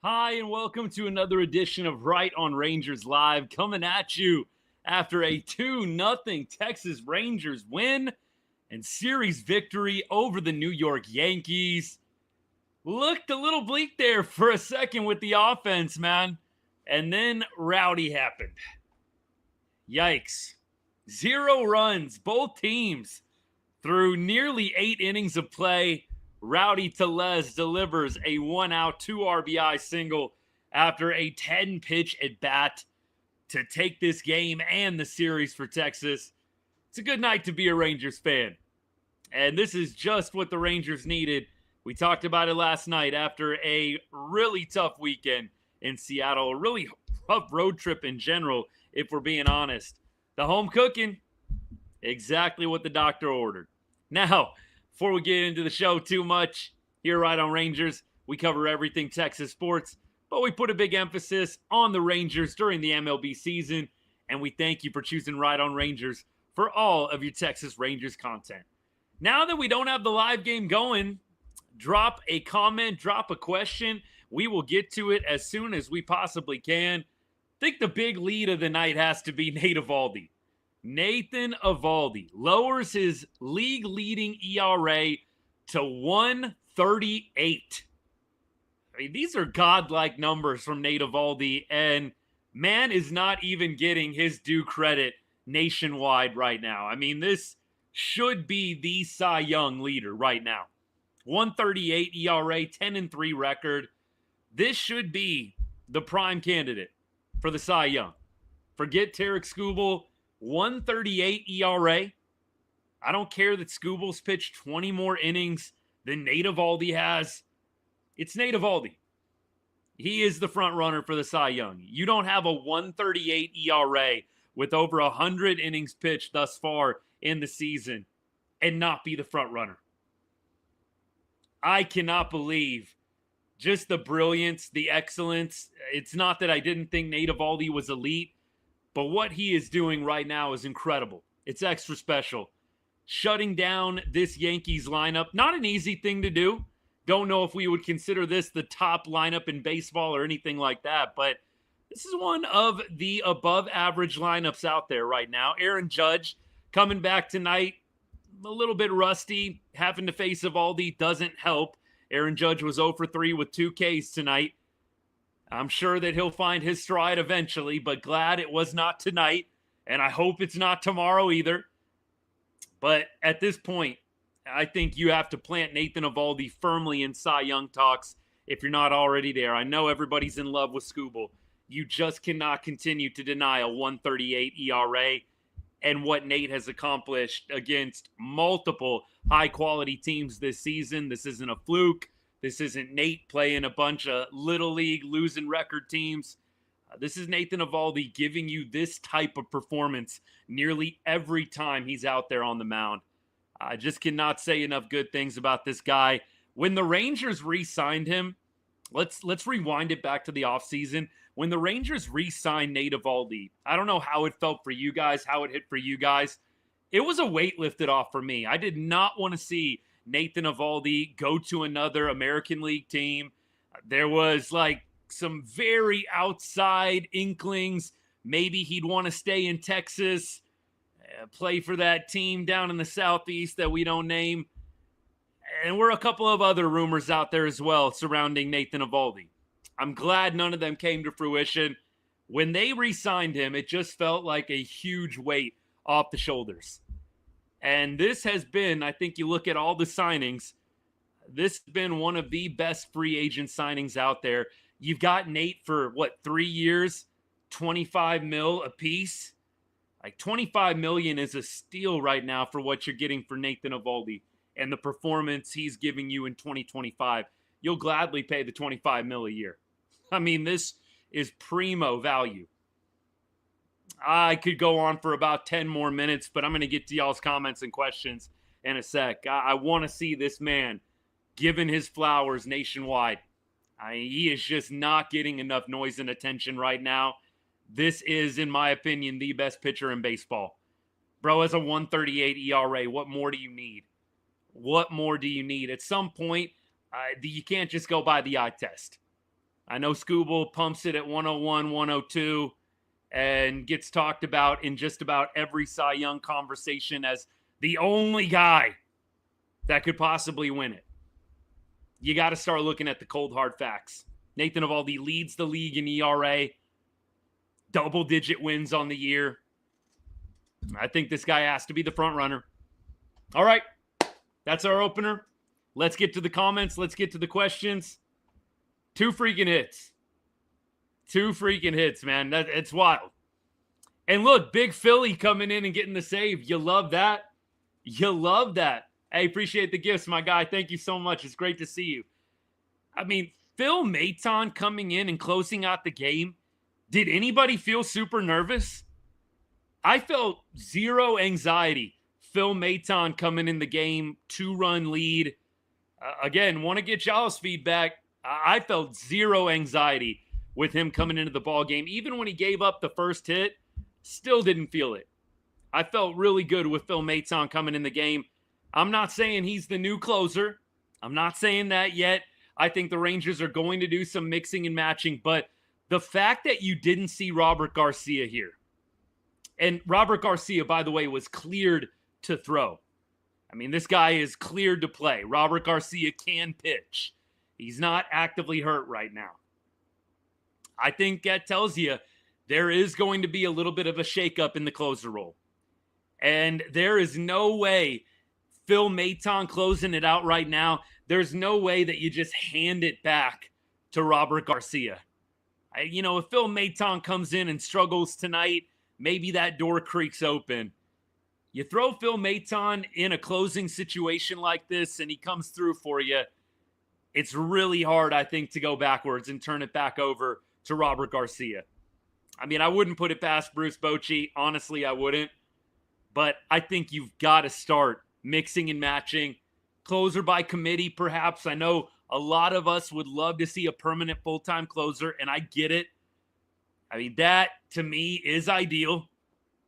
Hi, and welcome to another edition of Right on Rangers Live, coming at you after a 2-0 Texas Rangers win and series victory over the New York Yankees. Looked a little bleak there for a second with the offense, man. And then Rowdy happened. Yikes. 0 runs, both teams through nearly 8 innings of play. Rowdy Tellez delivers a 1-out, 2 RBI single after a 10-pitch at bat to take this game and the series for Texas. It's a good night to be a Rangers fan. And this is just what the Rangers needed. We talked about it last night after a really tough weekend in Seattle, a really rough road trip in general, if we're being honest. The home cooking, exactly what the doctor ordered. Now, before we get into the show too much, here right on Rangers, we cover everything Texas sports, but we put a big emphasis on the Rangers during the MLB season, and we thank you for choosing Right on Rangers for all of your Texas Rangers content. Now that we don't have the live game going, drop a comment, drop a question. We will get to it as soon as we possibly can. I think the big lead of the night has to be Nate Eovaldi. Nathan Eovaldi lowers his league-leading ERA to 138. I mean, these are godlike numbers from Nate Eovaldi, and man is not even getting his due credit nationwide right now. I mean, this should be the Cy Young leader right now. 138 ERA, 10-3 record. This should be the prime candidate for the Cy Young. Forget Tarek Skubal. 138 ERA. I don't care that Skubal's pitched 20 more innings than Nate Eovaldi has. It's Nate Eovaldi. He is the front runner for the Cy Young. You don't have a 138 ERA with over 100 innings pitched thus far in the season and not be the front runner. I cannot believe just the brilliance, the excellence. It's not that I didn't think Nate Eovaldi was elite, but what he is doing right now is incredible. It's extra special. Shutting down this Yankees lineup, not an easy thing to do. Don't know if we would consider this the top lineup in baseball or anything like that, but this is one of the above average lineups out there right now. Aaron Judge coming back tonight, a little bit rusty. Having to face Eovaldi doesn't help. Aaron Judge was 0 for 3 with 2 Ks tonight. I'm sure that he'll find his stride eventually, but glad it was not tonight, and I hope it's not tomorrow either. But at this point, I think you have to plant Nathan Eovaldi firmly in Cy Young talks if you're not already there. I know everybody's in love with Skubal. You just cannot continue to deny a 138 ERA and what Nate has accomplished against multiple high-quality teams this season. This isn't a fluke. This isn't Nate playing a bunch of little league losing record teams. This is Nathan Eovaldi giving you this type of performance nearly every time he's out there on the mound. I just cannot say enough good things about this guy. When the Rangers re-signed him, let's rewind it back to the offseason. When the Rangers re-signed Nate Eovaldi, I don't know how it felt for you guys, how it hit for you guys. It was a weight lifted off for me. I did not want to see Nathan Eovaldi go to another American League team. There was like some very outside inklings. Maybe he'd want to stay in Texas, play for that team down in the Southeast that we don't name. And we're a couple of other rumors out there as well surrounding Nathan Eovaldi. I'm glad none of them came to fruition. When they re-signed him, it just felt like a huge weight off the shoulders. And this has been, I think you look at all the signings, this has been one of the best free agent signings out there. You've got Nate for, 3 years, 25 mil a piece. Like $25 million is a steal right now for what you're getting for Nathan Eovaldi and the performance he's giving you in 2025. You'll gladly pay the $25 million a year. I mean, this is primo value. I could go on for about 10 more minutes, but I'm going to get to y'all's comments and questions in a sec. I want to see this man given his flowers nationwide. He is just not getting enough noise and attention right now. This is, in my opinion, the best pitcher in baseball. Bro has a 138 ERA. What more do you need? What more do you need? At some point, you can't just go by the eye test. I know Scooble pumps it at 101, 102, and gets talked about in just about every Cy Young conversation as the only guy that could possibly win it. You got to start looking at the cold, hard facts. Nathan Eovaldi leads the league in ERA, double-digit wins on the year. I think this guy has to be the front runner. All right, that's our opener. Let's get to the comments. Let's get to the questions. 2 freaking hits. 2 freaking hits, man. It's wild. And look, Big Philly coming in and getting the save. You love that. You love that. Hey, appreciate the gifts, my guy. Thank you so much. It's great to see you. I mean, Phil Maton coming in and closing out the game. Did anybody feel super nervous? I felt zero anxiety. Phil Maton coming in the game, 2-run lead. Again, want to get y'all's feedback. I felt zero anxiety with him coming into the ball game. Even when he gave up the first hit, still didn't feel it. I felt really good with Phil Maton coming in the game. I'm not saying he's the new closer. I'm not saying that yet. I think the Rangers are going to do some mixing and matching, but the fact that you didn't see Robert Garcia here, and Robert Garcia, by the way, was cleared to throw. I mean, this guy is cleared to play. Robert Garcia can pitch. He's not actively hurt right now. I think that tells you there is going to be a little bit of a shakeup in the closer role. And there is no way Phil Maton closing it out right now. There's no way that you just hand it back to Robert Garcia. If Phil Maton comes in and struggles tonight, maybe that door creaks open. You throw Phil Maton in a closing situation like this and he comes through for you, it's really hard, I think, to go backwards and turn it back over to Robert Garcia. I mean, I wouldn't put it past Bruce Bochy. Honestly, I wouldn't. But I think you've got to start mixing and matching. Closer by committee, perhaps. I know a lot of us would love to see a permanent full-time closer, and I get it. I mean, that, to me, is ideal.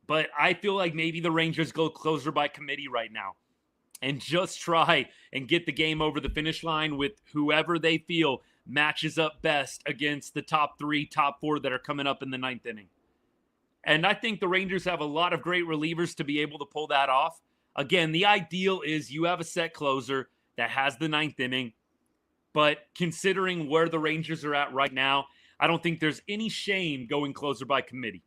But I feel like maybe the Rangers go closer by committee right now and just try and get the game over the finish line with whoever they feel matches up best against the top 3, top 4 that are coming up in the 9th inning. And I think the Rangers have a lot of great relievers to be able to pull that off. Again, the ideal is you have a set closer that has the 9th inning. But considering where the Rangers are at right now, I don't think there's any shame going closer by committee.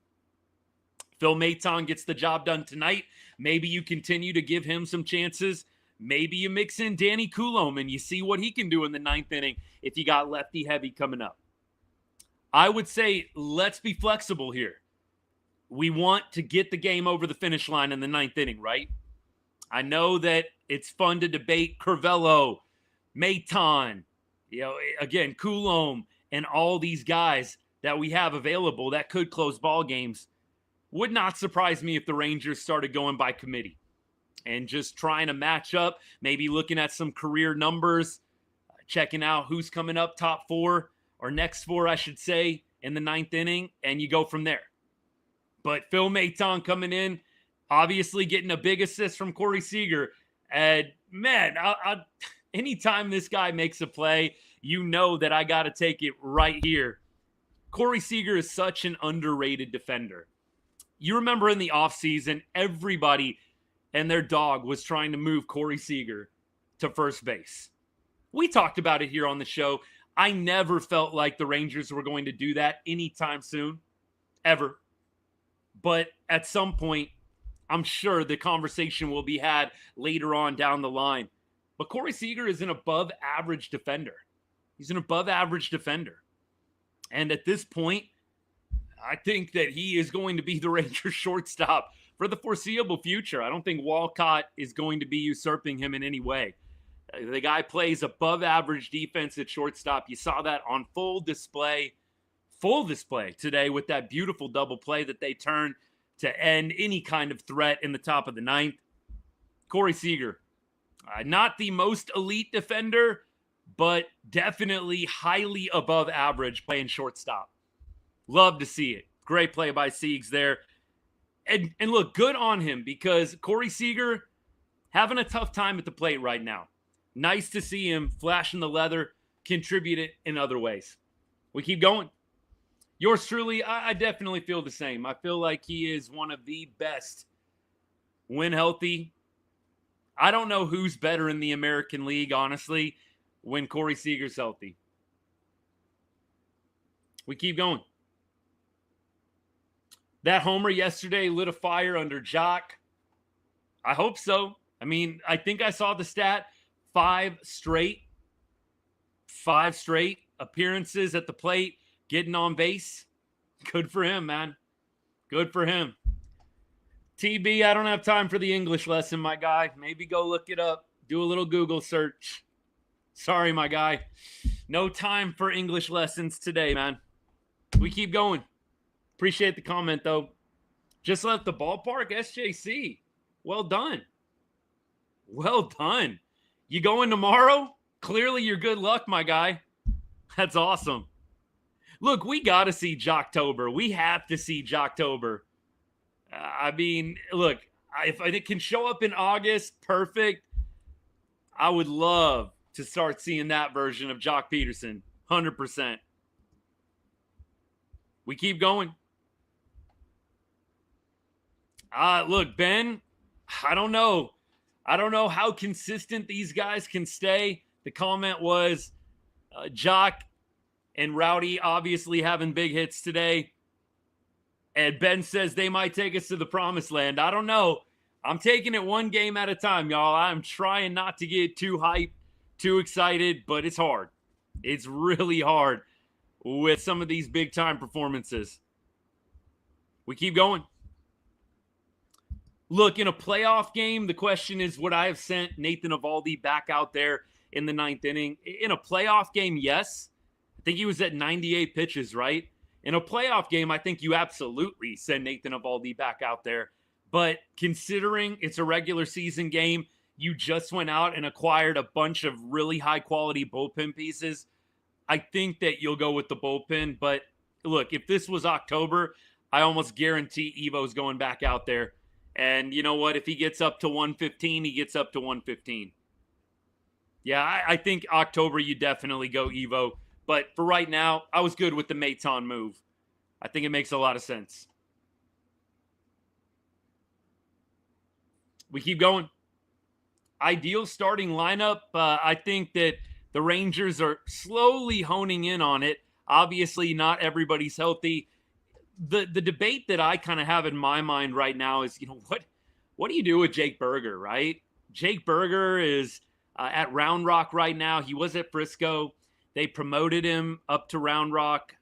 Phil Maton gets the job done tonight. Maybe you continue to give him some chances. Maybe you mix in Danny Coulombe and you see what he can do in the 9th inning if you got lefty heavy coming up. I would say let's be flexible here. We want to get the game over the finish line in the 9th inning, right? I know that it's fun to debate Curvelo, Maton, again, Coulombe, and all these guys that we have available that could close ball games. Would not surprise me if the Rangers started going by committee and just trying to match up, maybe looking at some career numbers, checking out who's coming up top 4 or next 4, I should say, in the 9th inning, and you go from there. But Phil Maton coming in, obviously getting a big assist from Corey Seager. And, man, anytime this guy makes a play, you know that I got to take it right here. Corey Seager is such an underrated defender. You remember in the offseason, everybody and their dog was trying to move Corey Seager to first base. We talked about it here on the show. I never felt like the Rangers were going to do that anytime soon, ever. But at some point, I'm sure the conversation will be had later on down the line. But Corey Seager is an above-average defender. He's an above-average defender. And at this point, I think that he is going to be the Rangers shortstop for the foreseeable future. I don't think Walcott is going to be usurping him in any way. The guy plays above-average defense at shortstop. You saw that on full display today with that beautiful double play that they turned to end any kind of threat in the top of the 9th. Corey Seager, not the most elite defender, but definitely highly above average playing shortstop. Love to see it. Great play by Siegs there. And look, good on him because Corey Seager having a tough time at the plate right now. Nice to see him flashing the leather, contribute it in other ways. We keep going. Yours truly, I definitely feel the same. I feel like he is one of the best when healthy. I don't know who's better in the American League, honestly, when Corey Seager's healthy. We keep going. That homer yesterday lit a fire under Joc. I hope so. I mean, I think I saw the stat, 5 straight appearances at the plate, getting on base. Good for him, man. Good for him. TB, I don't have time for the English lesson, my guy. Maybe go look it up. Do a little Google search. Sorry, my guy. No time for English lessons today, man. We keep going. Appreciate the comment, though. Just left the ballpark, SJC. Well done. Well done. You going tomorrow? Clearly, you're good luck, my guy. That's awesome. Look, we got to see Joctober. We have to see Joctober. I mean, look, if it can show up in August, perfect. I would love to start seeing that version of Joc Pederson. 100%. We keep going. Look, Ben, I don't know. I don't know how consistent these guys can stay. The comment was Joc and Rowdy obviously having big hits today. And Ben says they might take us to the promised land. I don't know. I'm taking it one game at a time, y'all. I'm trying not to get too hyped, too excited, but it's hard. It's really hard with some of these big-time performances. We keep going. Look, in a playoff game, the question is, would I have sent Nathan Eovaldi back out there in the 9th inning? In a playoff game, yes. I think he was at 98 pitches, right? In a playoff game, I think you absolutely send Nathan Eovaldi back out there. But considering it's a regular season game, you just went out and acquired a bunch of really high-quality bullpen pieces, I think that you'll go with the bullpen. But look, if this was October, I almost guarantee Evo's going back out there. And you know what? If he gets up to 115, he gets up to 115. Yeah, I think October you definitely go Evo. But for right now, I was good with the Maton move. I think it makes a lot of sense. We keep going. Ideal starting lineup. I think that the Rangers are slowly honing in on it. Obviously, not everybody's healthy. The debate that I kind of have in my mind right now is, you know, what do you do with Jake Burger, right? Jake Burger is at Round Rock right now. He was at Frisco. They promoted him up to Round Rock.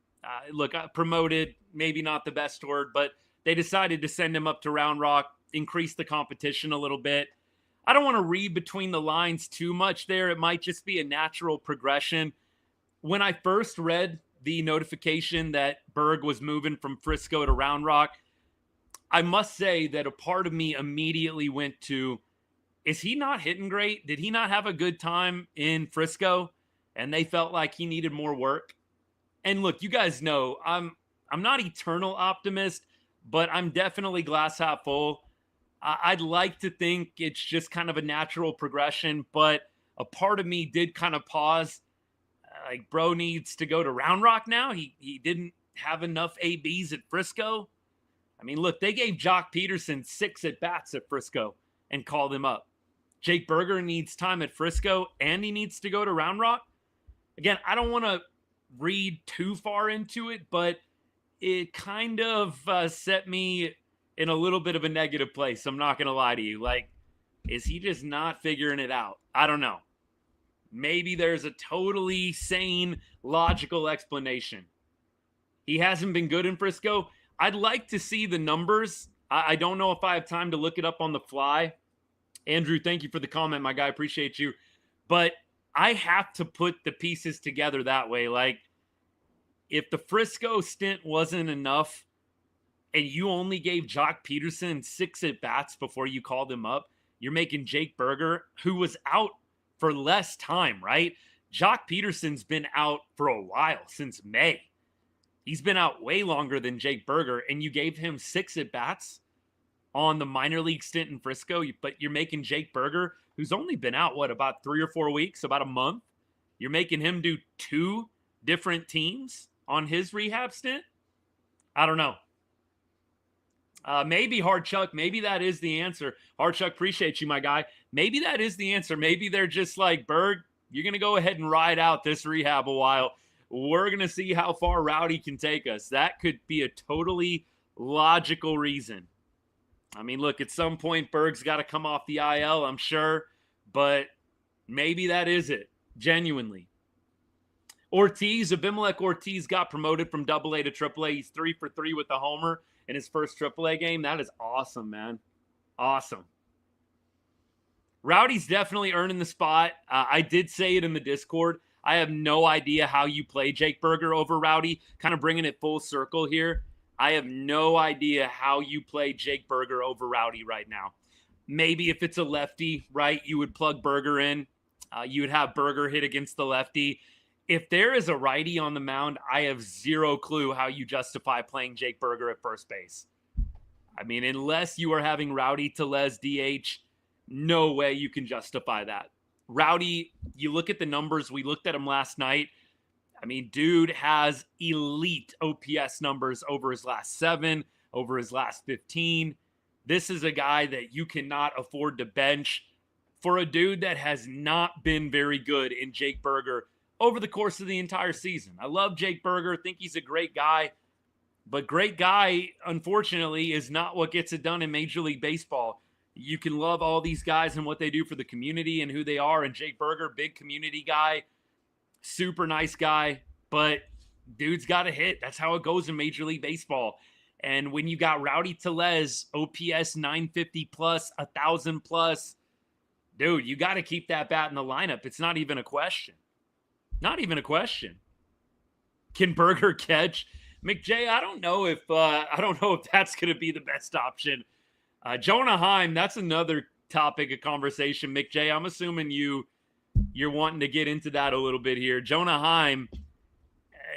Look, promoted, maybe not the best word, but they decided to send him up to Round Rock, increase the competition a little bit. I don't want to read between the lines too much there. It might just be a natural progression. When I first read the notification that Berg was moving from Frisco to Round Rock, I must say that a part of me immediately went to, is he not hitting great? Did he not have a good time in Frisco? And they felt like he needed more work. And look, you guys know I'm not eternal optimist, but I'm definitely glass half full. I'd like to think it's just kind of a natural progression, but a part of me did kind of pause. Like, bro needs to go to Round Rock now. He didn't have enough ABs at Frisco. I mean, look, they gave Joc Pederson 6 at-bats at Frisco and called him up. Jake Burger needs time at Frisco, and he needs to go to Round Rock. Again, I don't want to read too far into it, but it kind of set me in a little bit of a negative place. I'm not going to lie to you. Like, is he just not figuring it out? I don't know. Maybe there's a totally sane, logical explanation. He hasn't been good in Frisco. I'd like to see the numbers. I don't know if I have time to look it up on the fly. Andrew, thank you for the comment, my guy. Appreciate you. But I have to put the pieces together that way. Like, if the Frisco stint wasn't enough and you only gave Joc Pederson 6 at-bats before you called him up, you're making Jake Burger, who was out for less time, right? Joc Pederson's been out for a while, since May. He's been out way longer than Jake Burger, and you gave him 6 at-bats on the minor league stint in Frisco, but you're making Jake Burger, who's only been out, about 3 or 4 weeks, about a month? You're making him do 2 different teams on his rehab stint? I don't know. Maybe Hard Chuck. Maybe that is the answer. Hard Chuck, appreciate you, my guy. Maybe that is the answer. Maybe they're just like, Berg, you're going to go ahead and ride out this rehab a while. We're going to see how far Rowdy can take us. That could be a totally logical reason. I mean, look, at some point, Berg's got to come off the IL, I'm sure. But maybe that is it. Genuinely. Abimelec Ortiz got promoted from AA to AAA. He's 3 for 3 with the homer in his first AAA game. That is awesome, man. Awesome. Rowdy's definitely earning the spot. I did say it in the Discord. I have no idea how you play Jake Burger over Rowdy. Kind of bringing it full circle here. I have no idea how you play Jake Burger over Rowdy right now. Maybe if it's a lefty, right, you would plug Burger in. You would have Burger hit against the lefty. If there is a righty on the mound, I have zero clue how you justify playing Jake Burger at first base. I mean, unless you are having Rowdy Tellez DH, no way you can justify that. Rowdy, you look at the numbers. We looked at him last night. I mean, dude has elite OPS numbers over his last 7, over his last 15. This is a guy that you cannot afford to bench for a dude that has not been very good in Jake Burger over the course of the entire season. I love Jake Burger, think he's a great guy, but great guy, unfortunately, is not what gets it done in Major League Baseball. You can love all these guys and what they do for the community and who they are, and Jake Burger, big community guy, super nice guy, but dude's got to hit. That's how it goes in Major League Baseball. And when you got Rowdy Tellez, OPS 950 plus, 1,000 plus, dude, you got to keep that bat in the lineup. It's not even a question. Not even a question. Can Burger catch? McJ, I don't know if that's going to be the best option. Jonah Heim, that's another topic of conversation. McJ, I'm assuming you're wanting to get into that a little bit here. Jonah Heim,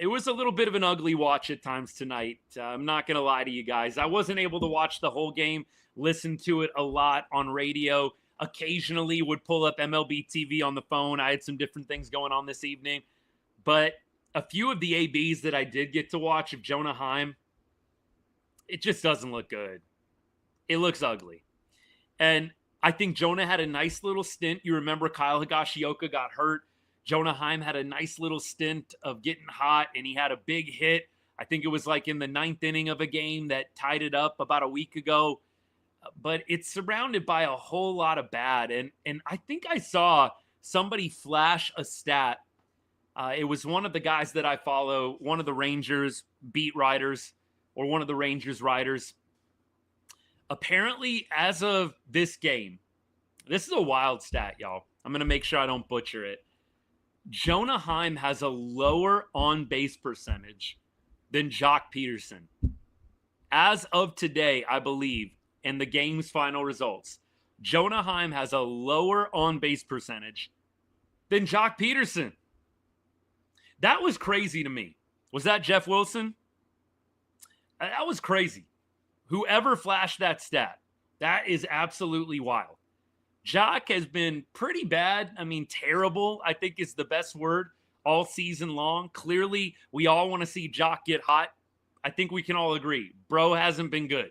it was a little bit of an ugly watch at times tonight. I'm not going to lie to you guys. I wasn't able to watch the whole game, listen to it a lot on radio. Occasionally would pull up MLB TV on the phone. I had some different things going on this evening. But a few of the ABs that I did get to watch of Jonah Heim, it just doesn't look good. It looks ugly. And I think Jonah had a nice little stint. You remember Kyle Higashioka got hurt. Jonah Heim had a nice little stint of getting hot, and he had a big hit. I think it was like in the 9th inning of a game that tied it up about a week ago. But it's surrounded by a whole lot of bad. And I think I saw somebody flash a stat. It was one of the guys that I follow, one of the Rangers beat writers or one of the Rangers writers. Apparently, as of this game, this is a wild stat, y'all. I'm going to make sure I don't butcher it. Jonah Heim has a lower on-base percentage than Joc Pederson. As of today, I believe, and the game's final results, Jonah Heim has a lower on-base percentage than Joc Pederson. That was crazy to me. Was that Jeff Wilson? That was crazy. Whoever flashed that stat, that is absolutely wild. Joc has been pretty bad. I mean, terrible, I think is the best word all season long. Clearly, we all want to see Joc get hot. I think we can all agree. Bro hasn't been good.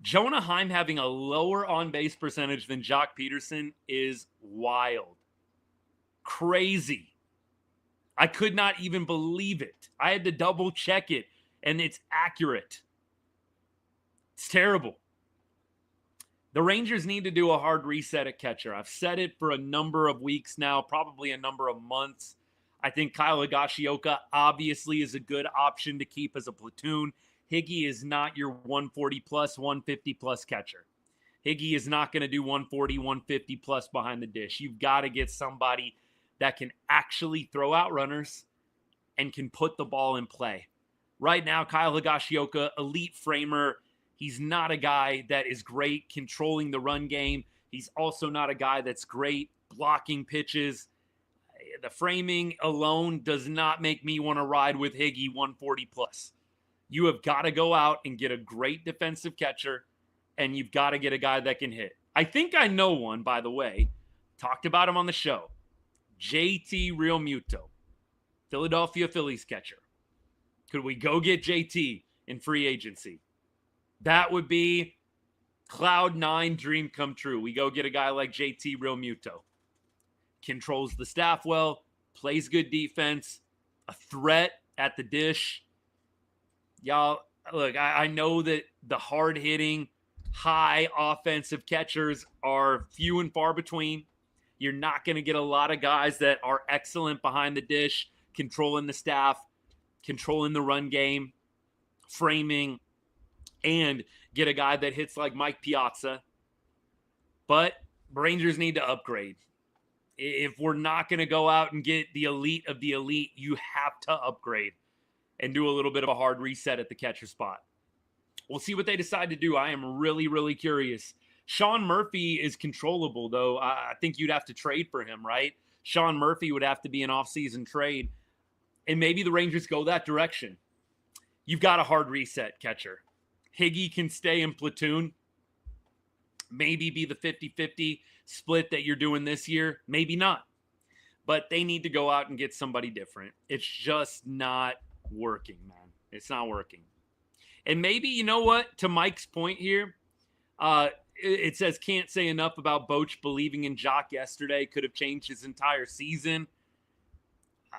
Jonah Heim having a lower on-base percentage than Joc Pederson is wild. Crazy. I could not even believe it. I had to double check it, and it's accurate. It's terrible. The Rangers need to do a hard reset at catcher. I've said it for a number of weeks now, probably a number of months. I think Kyle Higashioka obviously is a good option to keep as a platoon. Higgy is not your 140 plus, 150 plus catcher. Higgy is not going to do 140, 150 plus behind the dish. You've got to get somebody that can actually throw out runners and can put the ball in play. Right now, Kyle Higashioka, elite framer. He's not a guy that is great controlling the run game. He's also not a guy that's great blocking pitches. The framing alone does not make me want to ride with Higgy 140 plus. You have got to go out and get a great defensive catcher, and you've got to get a guy that can hit. I think I know one, by the way. Talked about him on the show. JT Realmuto, Philadelphia Phillies catcher. Could we go get JT in free agency? That would be Cloud 9 dream come true. We go get a guy like JT Realmuto. Controls the staff well, plays good defense, a threat at the dish. Y'all, look, I know that the hard-hitting, high offensive catchers are few and far between. You're not going to get a lot of guys that are excellent behind the dish, controlling the staff, controlling the run game, framing, and get a guy that hits like Mike Piazza. But Rangers need to upgrade. If we're not going to go out and get the elite of the elite, you have to upgrade and do a little bit of a hard reset at the catcher spot. We'll see what they decide to do. I am really, really curious. Sean Murphy is controllable, though. I think you'd have to trade for him, right? Sean Murphy would have to be an offseason trade. And maybe the Rangers go that direction. You've got a hard reset catcher. Higgy can stay in platoon. Maybe be the 50-50 split that you're doing this year. Maybe not. But they need to go out and get somebody different. It's just not working, man. It's not working. And maybe, you know what? To Mike's point here, it says can't say enough about Boch believing in Joc yesterday. Could have changed his entire season.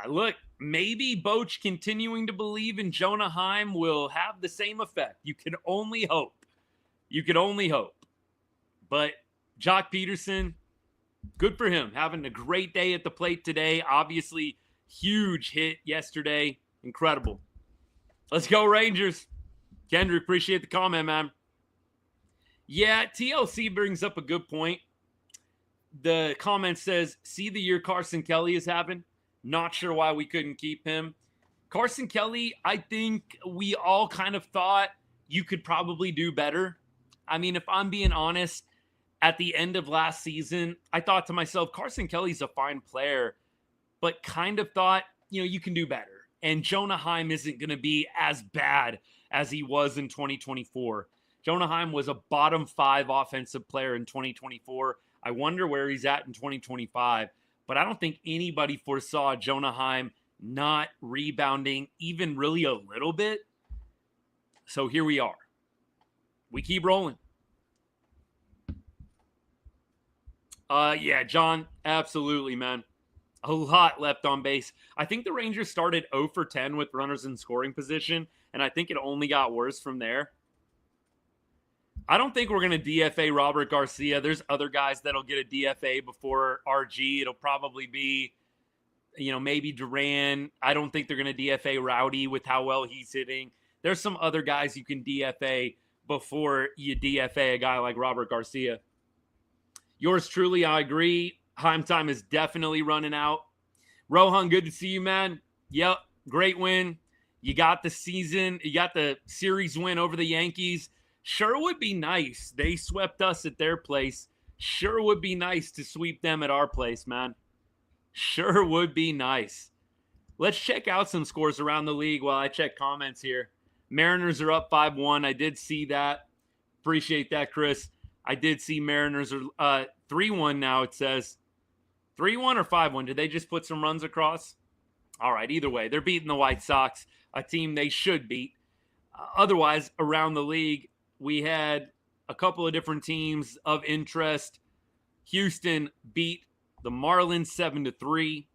Look, maybe Boch continuing to believe in Jonah Heim will have the same effect. You can only hope. You can only hope. But Joc Pederson, good for him. Having a great day at the plate today. Obviously, huge hit yesterday. Incredible. Let's go, Rangers. Kendrick, appreciate the comment, man. Yeah, TLC brings up a good point. The comment says, see the year Carson Kelly is having? Not sure why we couldn't keep him. Carson Kelly, I think we all kind of thought you could probably do better. I mean, if I'm being honest, at the end of last season, I thought to myself, Carson Kelly's a fine player, but kind of thought, you can do better. And Jonah Heim isn't going to be as bad as he was in 2024. Jonah Heim was a bottom 5 offensive player in 2024. I wonder where he's at in 2025. But I don't think anybody foresaw Jonah Heim not rebounding even really a little bit. So here we are. We keep rolling. Yeah, John, absolutely, man. A lot left on base. I think the Rangers started 0 for 10 with runners in scoring position, and I think it only got worse from there. I don't think we're going to DFA Robert Garcia. There's other guys that'll get a DFA before RG. It'll probably be, maybe Duran. I don't think they're going to DFA Rowdy with how well he's hitting. There's some other guys you can DFA before you DFA a guy like Robert Garcia. Yours truly, I agree. Heim time is definitely running out. Rohan, good to see you, man. Yep, great win. You got the series win over the Yankees. Sure would be nice. They swept us at their place. Sure would be nice to sweep them at our place, man. Sure would be nice. Let's check out some scores around the league while I check comments here. Mariners are up 5-1. I did see that. Appreciate that, Chris. I did see Mariners are 3-1 now, it says. 3-1 or 5-1? Did they just put some runs across? All right, either way, they're beating the White Sox, a team they should beat. Otherwise, around the league, we had a couple of different teams of interest. Houston beat the Marlins 7-3.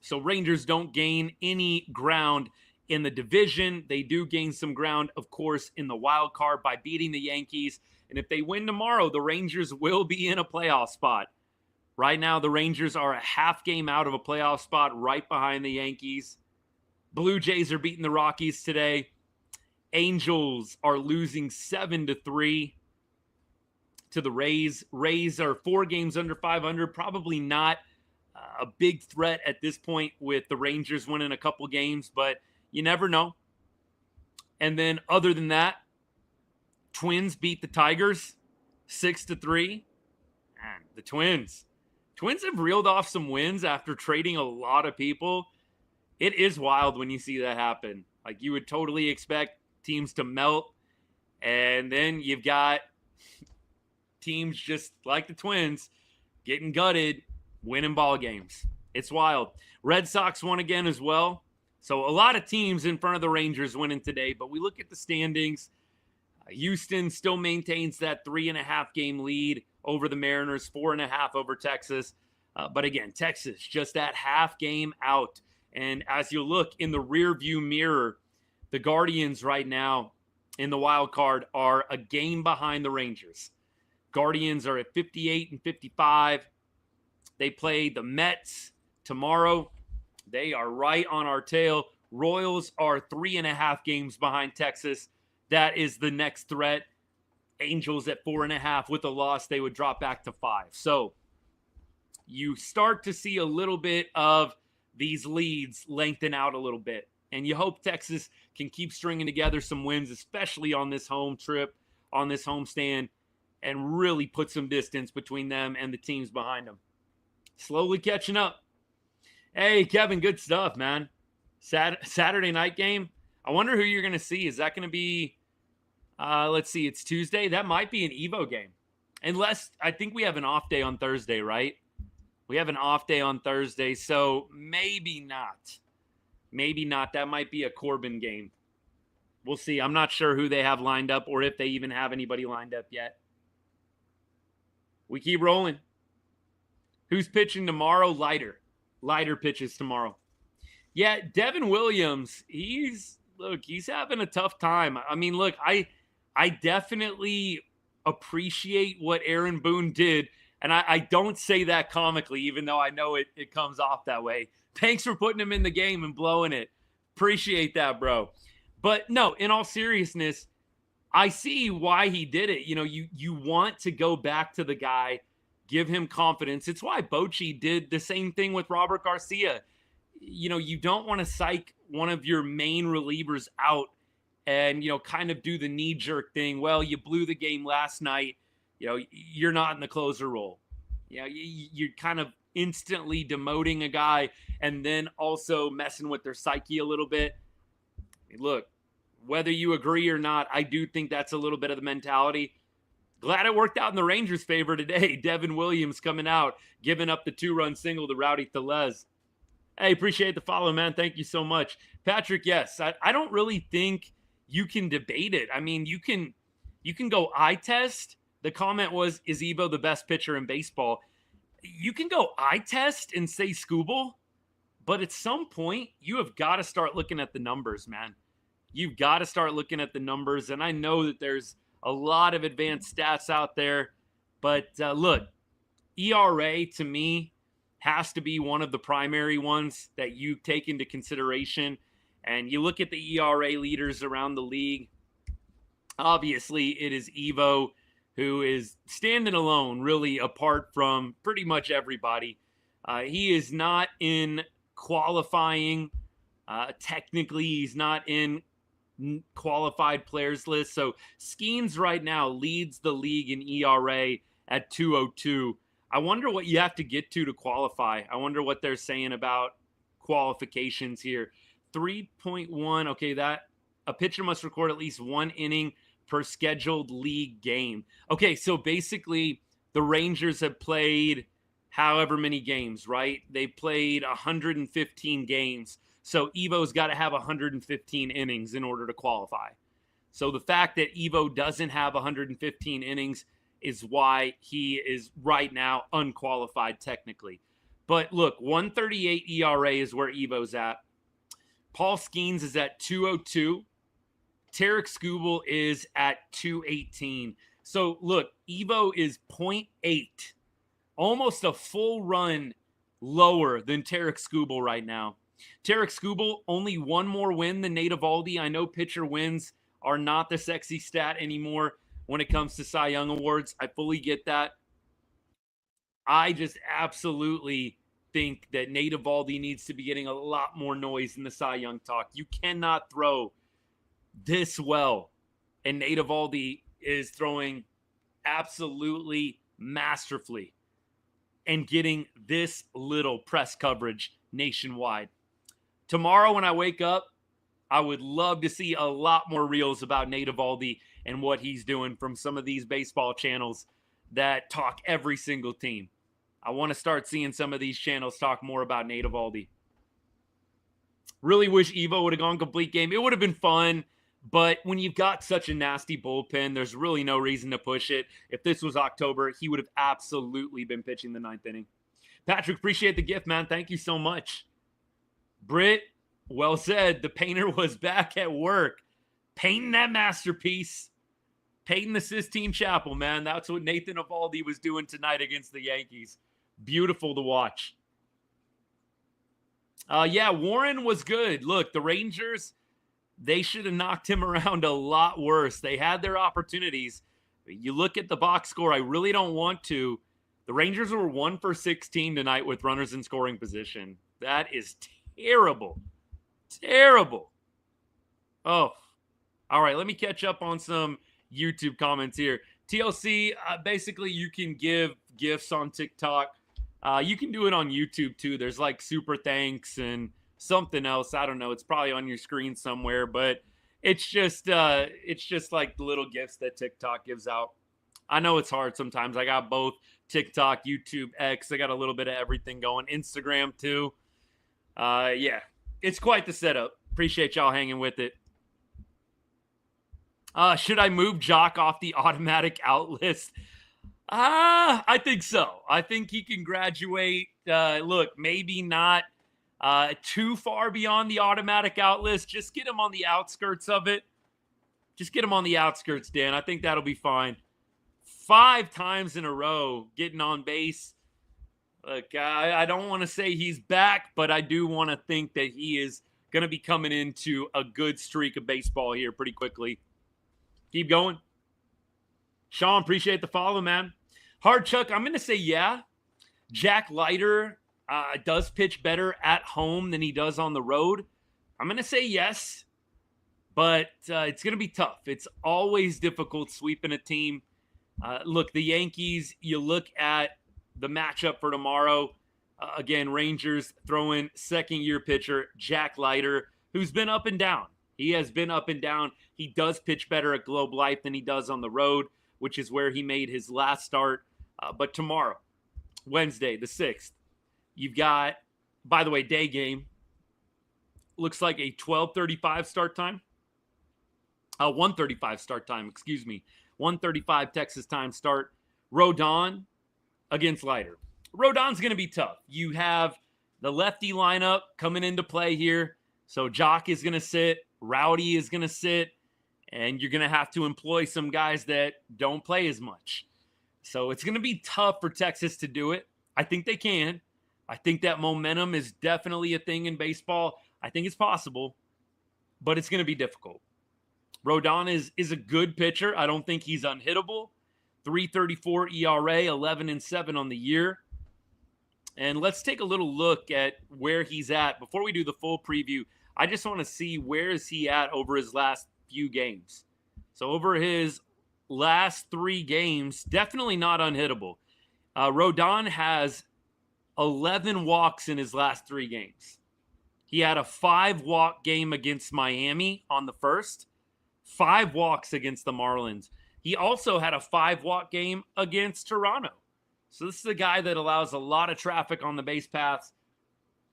So Rangers don't gain any ground in the division. They do gain some ground, of course, in the wild card by beating the Yankees. And if they win tomorrow, the Rangers will be in a playoff spot. Right now, the Rangers are a half game out of a playoff spot right behind the Yankees. Blue Jays are beating the Rockies today. Angels are losing 7-3 to the Rays. Rays are 4 games under 500. Probably not a big threat at this point with the Rangers winning a couple games, but you never know. And then other than that, Twins beat the Tigers 6-3. And the Twins have reeled off some wins after trading a lot of people. It is wild when you see that happen. Like, you would totally expect teams to melt, and then you've got teams just like the Twins getting gutted, winning ball games. It's wild. Red Sox won again as well. So a lot of teams in front of the Rangers winning today, but we look at the standings. Houston still maintains that 3.5 game lead over the Mariners, 4.5 over Texas. But again, Texas just that half game out. And as you look in the rear view mirror, the Guardians right now in the wild card are a game behind the Rangers. Guardians are at 58 and 55. They play the Mets tomorrow. They are right on our tail. Royals are 3.5 games behind Texas. That is the next threat. Angels at 4.5. With a loss, they would drop back to 5. So you start to see a little bit of these leads lengthen out a little bit. And you hope Texas can keep stringing together some wins, especially on this home trip, on this homestand, and really put some distance between them and the teams behind them. Slowly catching up. Hey, Kevin, good stuff, man. Saturday night game. I wonder who you're going to see. Is that going to be, let's see, it's Tuesday? That might be an Evo game. Unless, I think we have an off day on Thursday, right? We have an off day on Thursday, so maybe not. Maybe not. That might be a Corbin game. We'll see. I'm not sure who they have lined up or if they even have anybody lined up yet. We keep rolling. Who's pitching tomorrow? Leiter. Leiter pitches tomorrow. Yeah, Devin Williams, he's having a tough time. I mean, look, I definitely appreciate what Aaron Boone did, and I don't say that comically, even though I know it comes off that way. Thanks for putting him in the game and blowing it. Appreciate that, bro. But no, in all seriousness, I see why he did it. You know, you want to go back to the guy, give him confidence. It's why Bochy did the same thing with Robert Garcia. You know, you don't want to psych one of your main relievers out and, you know, kind of do the knee-jerk thing. Well, you blew the game last night. You know, you're not in the closer role. You know, you're kind of instantly demoting a guy and then also messing with their psyche a little bit. I mean, look, whether you agree or not, I do think that's a little bit of the mentality. Glad it worked out in the Rangers' favor today. Devin Williams coming out, giving up the 2-run single to Rowdy Tellez. Hey, appreciate the follow, man. Thank you so much. Patrick, yes, I don't really think you can debate it. I mean, you can go eye test. The comment was, is Evo the best pitcher in baseball? You can go eye test and say Scooble, but at some point, you have got to start looking at the numbers, man. You've got to start looking at the numbers, and I know that there's a lot of advanced stats out there, but look, ERA to me has to be one of the primary ones that you take into consideration. And you look at the ERA leaders around the league. Obviously, it is Evo who is standing alone, really, apart from pretty much everybody. He is not in qualifying. Technically, he's not in qualified players list. So Skeens right now leads the league in ERA at 2.02. I wonder what you have to get to qualify. I wonder what they're saying about qualifications here. 3.1. Okay, that a pitcher must record at least 1 inning per scheduled league game. Okay, so basically the Rangers have played however many games, right? They played 115 games. So Evo's got to have 115 innings in order to qualify. So the fact that Evo doesn't have 115 innings is why he is right now unqualified technically. But look, 138 ERA is where Evo's at. Paul Skeens is at 2.02. Tarek Skubal is at 2.18. So look, Evo is 0.8, almost a full run lower than Tarek Skubal right now. Tarek Skubal, only one more win than Nathan Eovaldi. I know pitcher wins are not the sexy stat anymore when it comes to Cy Young Awards. I fully get that. I just absolutely think that Nathan Eovaldi needs to be getting a lot more noise in the Cy Young talk. You cannot throw this well, and Nathan Eovaldi is throwing absolutely masterfully and getting this little press coverage nationwide. Tomorrow when I wake up, I would love to see a lot more reels about Nathan Eovaldi and what he's doing from some of these baseball channels that talk every single team. I want to start seeing some of these channels talk more about Nathan Eovaldi. Really wish Evo would have gone complete game. It would have been fun. But when you've got such a nasty bullpen, there's really no reason to push it. If this was October, he would have absolutely been pitching the 9th inning. Patrick, appreciate the gift, man. Thank you so much. Britt, well said. The painter was back at work, painting that masterpiece, painting the Sistine Chapel, man. That's what Nathan Eovaldi was doing tonight against the Yankees. Beautiful to watch. Yeah, Warren was good. Look, the Rangers, they should have knocked him around a lot worse. They had their opportunities. You look at the box score, I really don't want to. The Rangers were 1 for 16 tonight with runners in scoring position. That is terrible. Terrible. Oh, all right. Let me catch up on some YouTube comments here. TLC, basically you can give gifts on TikTok. You can do it on YouTube too. There's like super thanks and something else. I don't know. It's probably on your screen somewhere, but it's just like the little gifts that TikTok gives out. I know it's hard sometimes. I got both TikTok, YouTube, X. I got a little bit of everything going. Instagram too. Yeah, it's quite the setup. Appreciate y'all hanging with it. Should I move Joc off the automatic out list? I think so. I think he can graduate. Look, maybe not too far beyond the automatic out list. Just get him on the outskirts of it. Just get him on the outskirts, Dan. I think that'll be fine. 5 times in a row getting on base. Look, I don't want to say he's back, but I do want to think that he is going to be coming into a good streak of baseball here pretty quickly. Keep going. Sean, appreciate the follow, man. Hard Chuck, I'm going to say yeah. Jack Leiter does pitch better at home than he does on the road. I'm going to say yes, but it's going to be tough. It's always difficult sweeping a team. Look, the Yankees, you look at the matchup for tomorrow. Again, Rangers throwing second-year pitcher Jack Leiter, who's been up and down. He has been up and down. He does pitch better at Globe Life than he does on the road, which is where he made his last start. But tomorrow, Wednesday, the 6th, you've got, by the way, day game. Looks like a 12:35 start time. 1:35 start time, excuse me. 1:35 Texas time start. Rodon against Leiter. Rodon's going to be tough. You have the lefty lineup coming into play here. So Joc is going to sit. Rowdy is going to sit. And you're going to have to employ some guys that don't play as much. So it's going to be tough for Texas to do it. I think they can. I think that momentum is definitely a thing in baseball. I think it's possible. But it's going to be difficult. Rodon is a good pitcher. I don't think he's unhittable. 3.34 ERA, 11-7 on the year. And let's take a little look at where he's at. Before we do the full preview, I just want to see where is he at over his last few games. So over his last 3 games, definitely not unhittable. Rodon has 11 walks in his last 3 games. He had a 5-walk game against Miami on the 1st, 5 walks against the Marlins. He also had a 5-walk game against Toronto. So this is a guy that allows a lot of traffic on the base paths.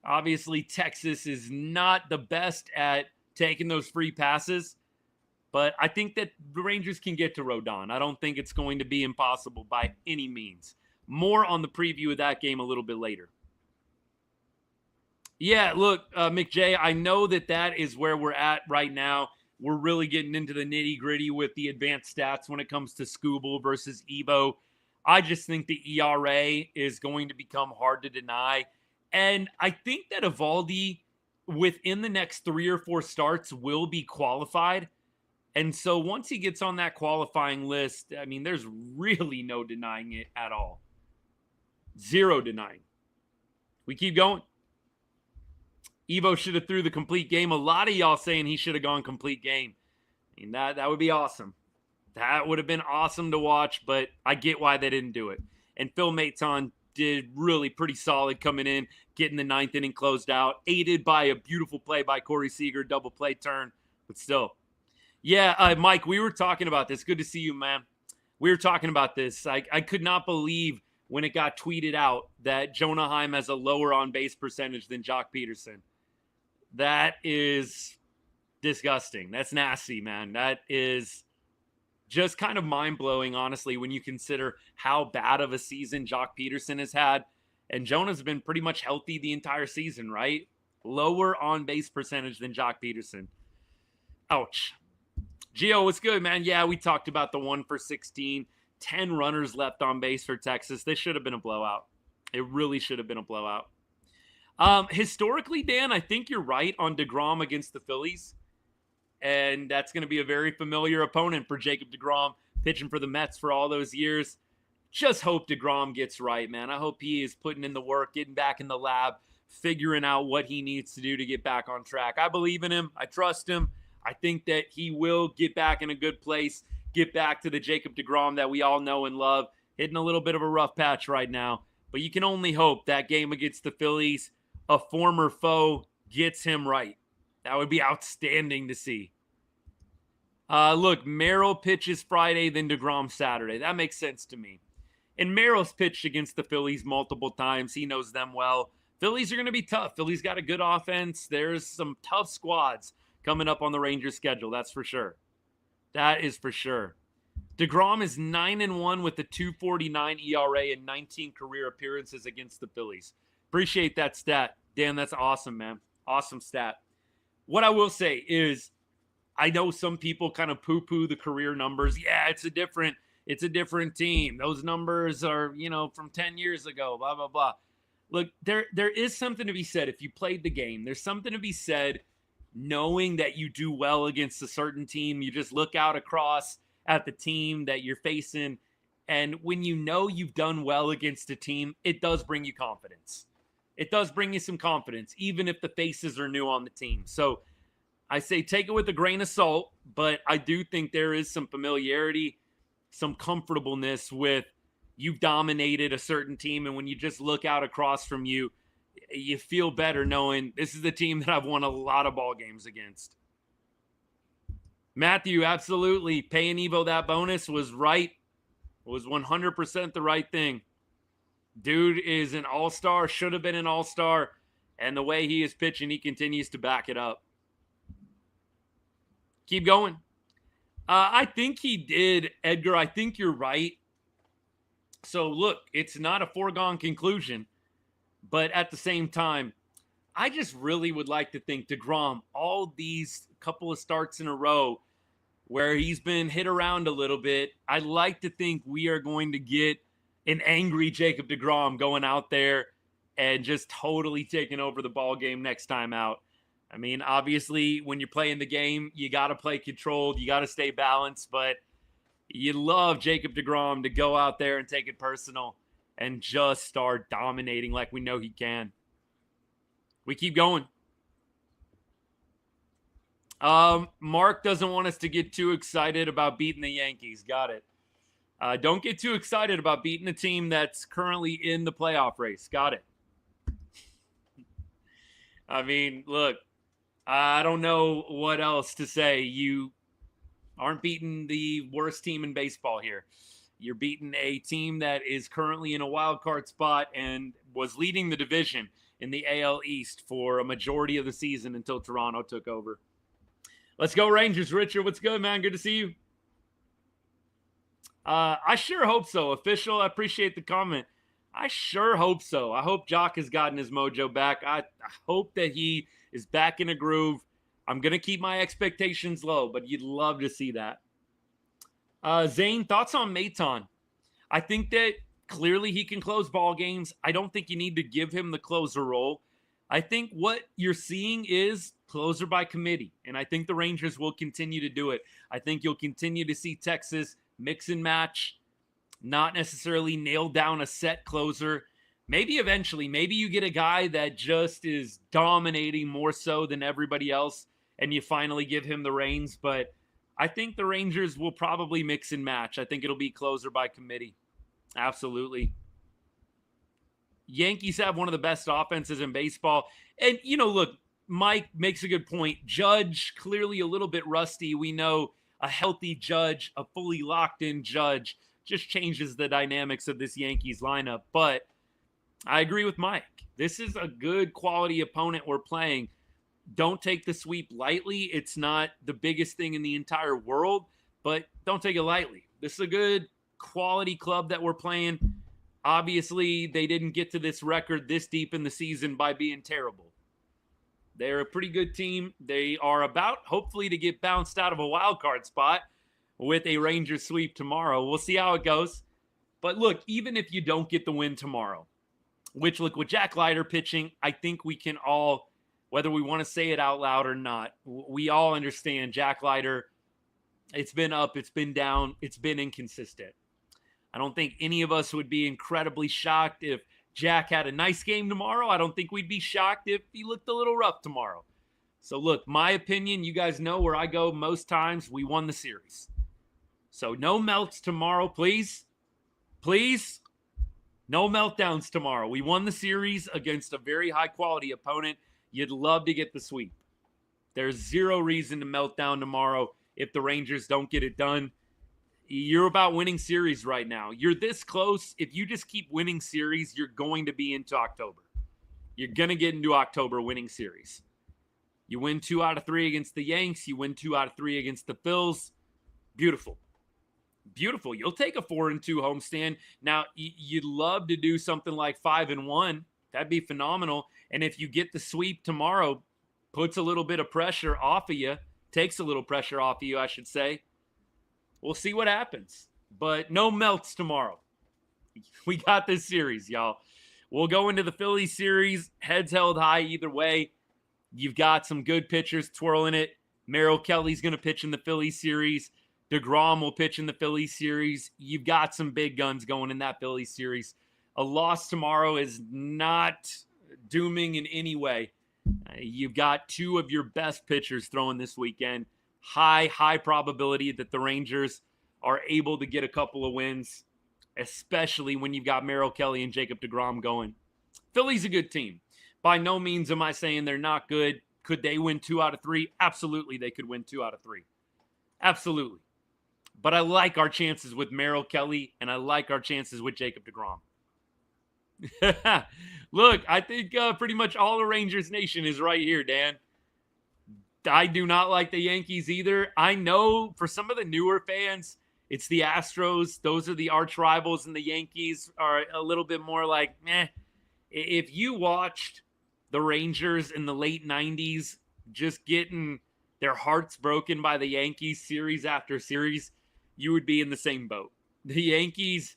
Obviously, Texas is not the best at taking those free passes, but I think that the Rangers can get to Rodon. I don't think it's going to be impossible by any means. More on the preview of that game a little bit later. Yeah, look, McJ, I know that is where we're at right now. We're really getting into the nitty-gritty with the advanced stats when it comes to Scooble versus Evo. I just think the ERA is going to become hard to deny. And I think that Eovaldi, within the next 3 or 4 starts, will be qualified. And so once he gets on that qualifying list, I mean, there's really no denying it at all. 0 denying. We keep going. Evo should have threw the complete game. A lot of y'all saying he should have gone complete game. I mean, that would be awesome. That would have been awesome to watch, but I get why they didn't do it. And Phil Maton did really pretty solid coming in, getting the 9th inning closed out, aided by a beautiful play by Corey Seager, double play turn, but still. Yeah, Mike, we were talking about this. Good to see you, man. We were talking about this. I could not believe when it got tweeted out that Jonah Heim has a lower on-base percentage than Joc Pederson. That is disgusting. That's nasty, man. That is just kind of mind-blowing, honestly, when you consider how bad of a season Joc Pederson has had. And Jonah's been pretty much healthy the entire season, right? Lower on-base percentage than Joc Pederson. Ouch. Gio, what's good, man? Yeah, we talked about the 1 for 16, 10 runners left on base for Texas. This should have been a blowout. It really should have been a blowout. Historically, Dan, I think you're right on DeGrom against the Phillies. And that's going to be a very familiar opponent for Jacob DeGrom, pitching for the Mets for all those years. Just hope DeGrom gets right, man. I hope he is putting in the work, getting back in the lab, figuring out what he needs to do to get back on track. I believe in him. I trust him. I think that he will get back in a good place, get back to the Jacob DeGrom that we all know and love, hitting a little bit of a rough patch right now. But you can only hope that game against the Phillies, a former foe, gets him right. That would be outstanding to see. Look, Merrill pitches Friday, then DeGrom Saturday. That makes sense to me. And Merrill's pitched against the Phillies multiple times. He knows them well. Phillies are going to be tough. Phillies got a good offense. There's some tough squads coming up on the Rangers schedule. That's for sure. That is for sure. DeGrom is 9-1 with a 2.49 ERA and 19 career appearances against the Phillies. Appreciate that stat. Dan, that's awesome, man. Awesome stat. What I will say is, I know some people kind of poo-poo the career numbers. Yeah, it's a different team. Those numbers are, from 10 years ago, blah, blah, blah. Look, there is something to be said if you played the game. There's something to be said knowing that you do well against a certain team. You just look out across at the team that you're facing, and when you know you've done well against a team, it does bring you confidence. It does bring you some confidence, even if the faces are new on the team. So I say take it with a grain of salt, but I do think there is some familiarity, some comfortableness with you've dominated a certain team, and when you just look out across from you, you feel better knowing this is the team that I've won a lot of ball games against. Matthew, absolutely. Paying Evo that bonus was right. It was 100% the right thing. Dude is an all-star, should have been an all-star, and the way he is pitching, he continues to back it up. Keep going. I think he did, Edgar. I think you're right. So, look, it's not a foregone conclusion. But at the same time, I just really would like to think DeGrom, all these couple of starts in a row where he's been hit around a little bit, I'd like to think we are going to get an angry Jacob DeGrom going out there and just totally taking over the ball game next time out. I mean, obviously, when you're playing the game, you got to play controlled. You got to stay balanced. But you love Jacob DeGrom to go out there and take it personal and just start dominating like we know he can. We keep going. Mark doesn't want us to get too excited about beating the Yankees. Got it. Don't get too excited about beating a team that's currently in the playoff race. Got it. I mean, look, I don't know what else to say. You aren't beating the worst team in baseball here. You're beating a team that is currently in a wild card spot and was leading the division in the AL East for a majority of the season until Toronto took over. Let's go Rangers. Richard, what's good, man? Good to see you. I sure hope so. Official, I appreciate the comment. I sure hope so. I hope Joc has gotten his mojo back. I hope that he is back in a groove. I'm going to keep my expectations low, but you'd love to see that. Zane, thoughts on Maton? I think that clearly he can close ball games. I don't think you need to give him the closer role. I think what you're seeing is closer by committee, and I think the Rangers will continue to do it. I think you'll continue to see Texas mix and match, not necessarily nail down a set closer. Maybe eventually, maybe you get a guy that just is dominating more so than everybody else, and you finally give him the reins, but I think the Rangers will probably mix and match. I think it'll be closer by committee. Absolutely. Yankees have one of the best offenses in baseball. And, look, Mike makes a good point. Judge, clearly a little bit rusty. We know a healthy Judge, a fully locked-in Judge, just changes the dynamics of this Yankees lineup. But I agree with Mike. This is a good quality opponent we're playing. Don't take the sweep lightly. It's not the biggest thing in the entire world, but don't take it lightly. This is a good quality club that we're playing. Obviously, they didn't get to this record this deep in the season by being terrible. They're a pretty good team. They are about, hopefully, to get bounced out of a wild card spot with a Rangers sweep tomorrow. We'll see how it goes. But look, even if you don't get the win tomorrow, which, look, with Jack Leiter pitching, I think we can all, whether we want to say it out loud or not, we all understand Jack Leiter, it's been up, it's been down, it's been inconsistent. I don't think any of us would be incredibly shocked if Jack had a nice game tomorrow. I don't think we'd be shocked if he looked a little rough tomorrow. So, look, my opinion, you guys know where I go most times. We won the series. So, no melts tomorrow, please. Please. No meltdowns tomorrow. We won the series against a very high-quality opponent. You'd love to get the sweep. There's zero reason to melt down tomorrow if the Rangers don't get it done. You're about winning series right now. You're this close. If you just keep winning series, you're going to be into October. You're going to get into October winning series. You win 2 out of 3 against the Yanks. You win 2 out of 3 against the Phils. Beautiful. Beautiful. You'll take a 4-2 homestand. Now, you'd love to do something like 5-1. That'd be phenomenal. And if you get the sweep tomorrow, puts a little bit of pressure off of you, takes a little pressure off of you, I should say. We'll see what happens. But no melts tomorrow. We got this series, y'all. We'll go into the Phillies series. Heads held high either way. You've got some good pitchers twirling it. Merrill Kelly's going to pitch in the Phillies series. DeGrom will pitch in the Phillies series. You've got some big guns going in that Phillies series. A loss tomorrow is not dooming in any way. You've got 2 of your best pitchers throwing this weekend. High probability that the Rangers are able to get a couple of wins, especially when you've got Merrill Kelly and Jacob deGrom going. Philly's a good team. By no means am I saying they're not good. Could they win 2 out of 3? Absolutely, they could win 2 out of 3. Absolutely. But I like our chances with Merrill Kelly, and I like our chances with Jacob deGrom. Look, I think pretty much all the Rangers Nation is right here, Dan. I do not like the Yankees either. I know for some of the newer fans, it's the Astros. Those are the arch rivals, and the Yankees are a little bit more like, meh. If you watched the Rangers in the late 90s just getting their hearts broken by the Yankees series after series, you would be in the same boat. The Yankees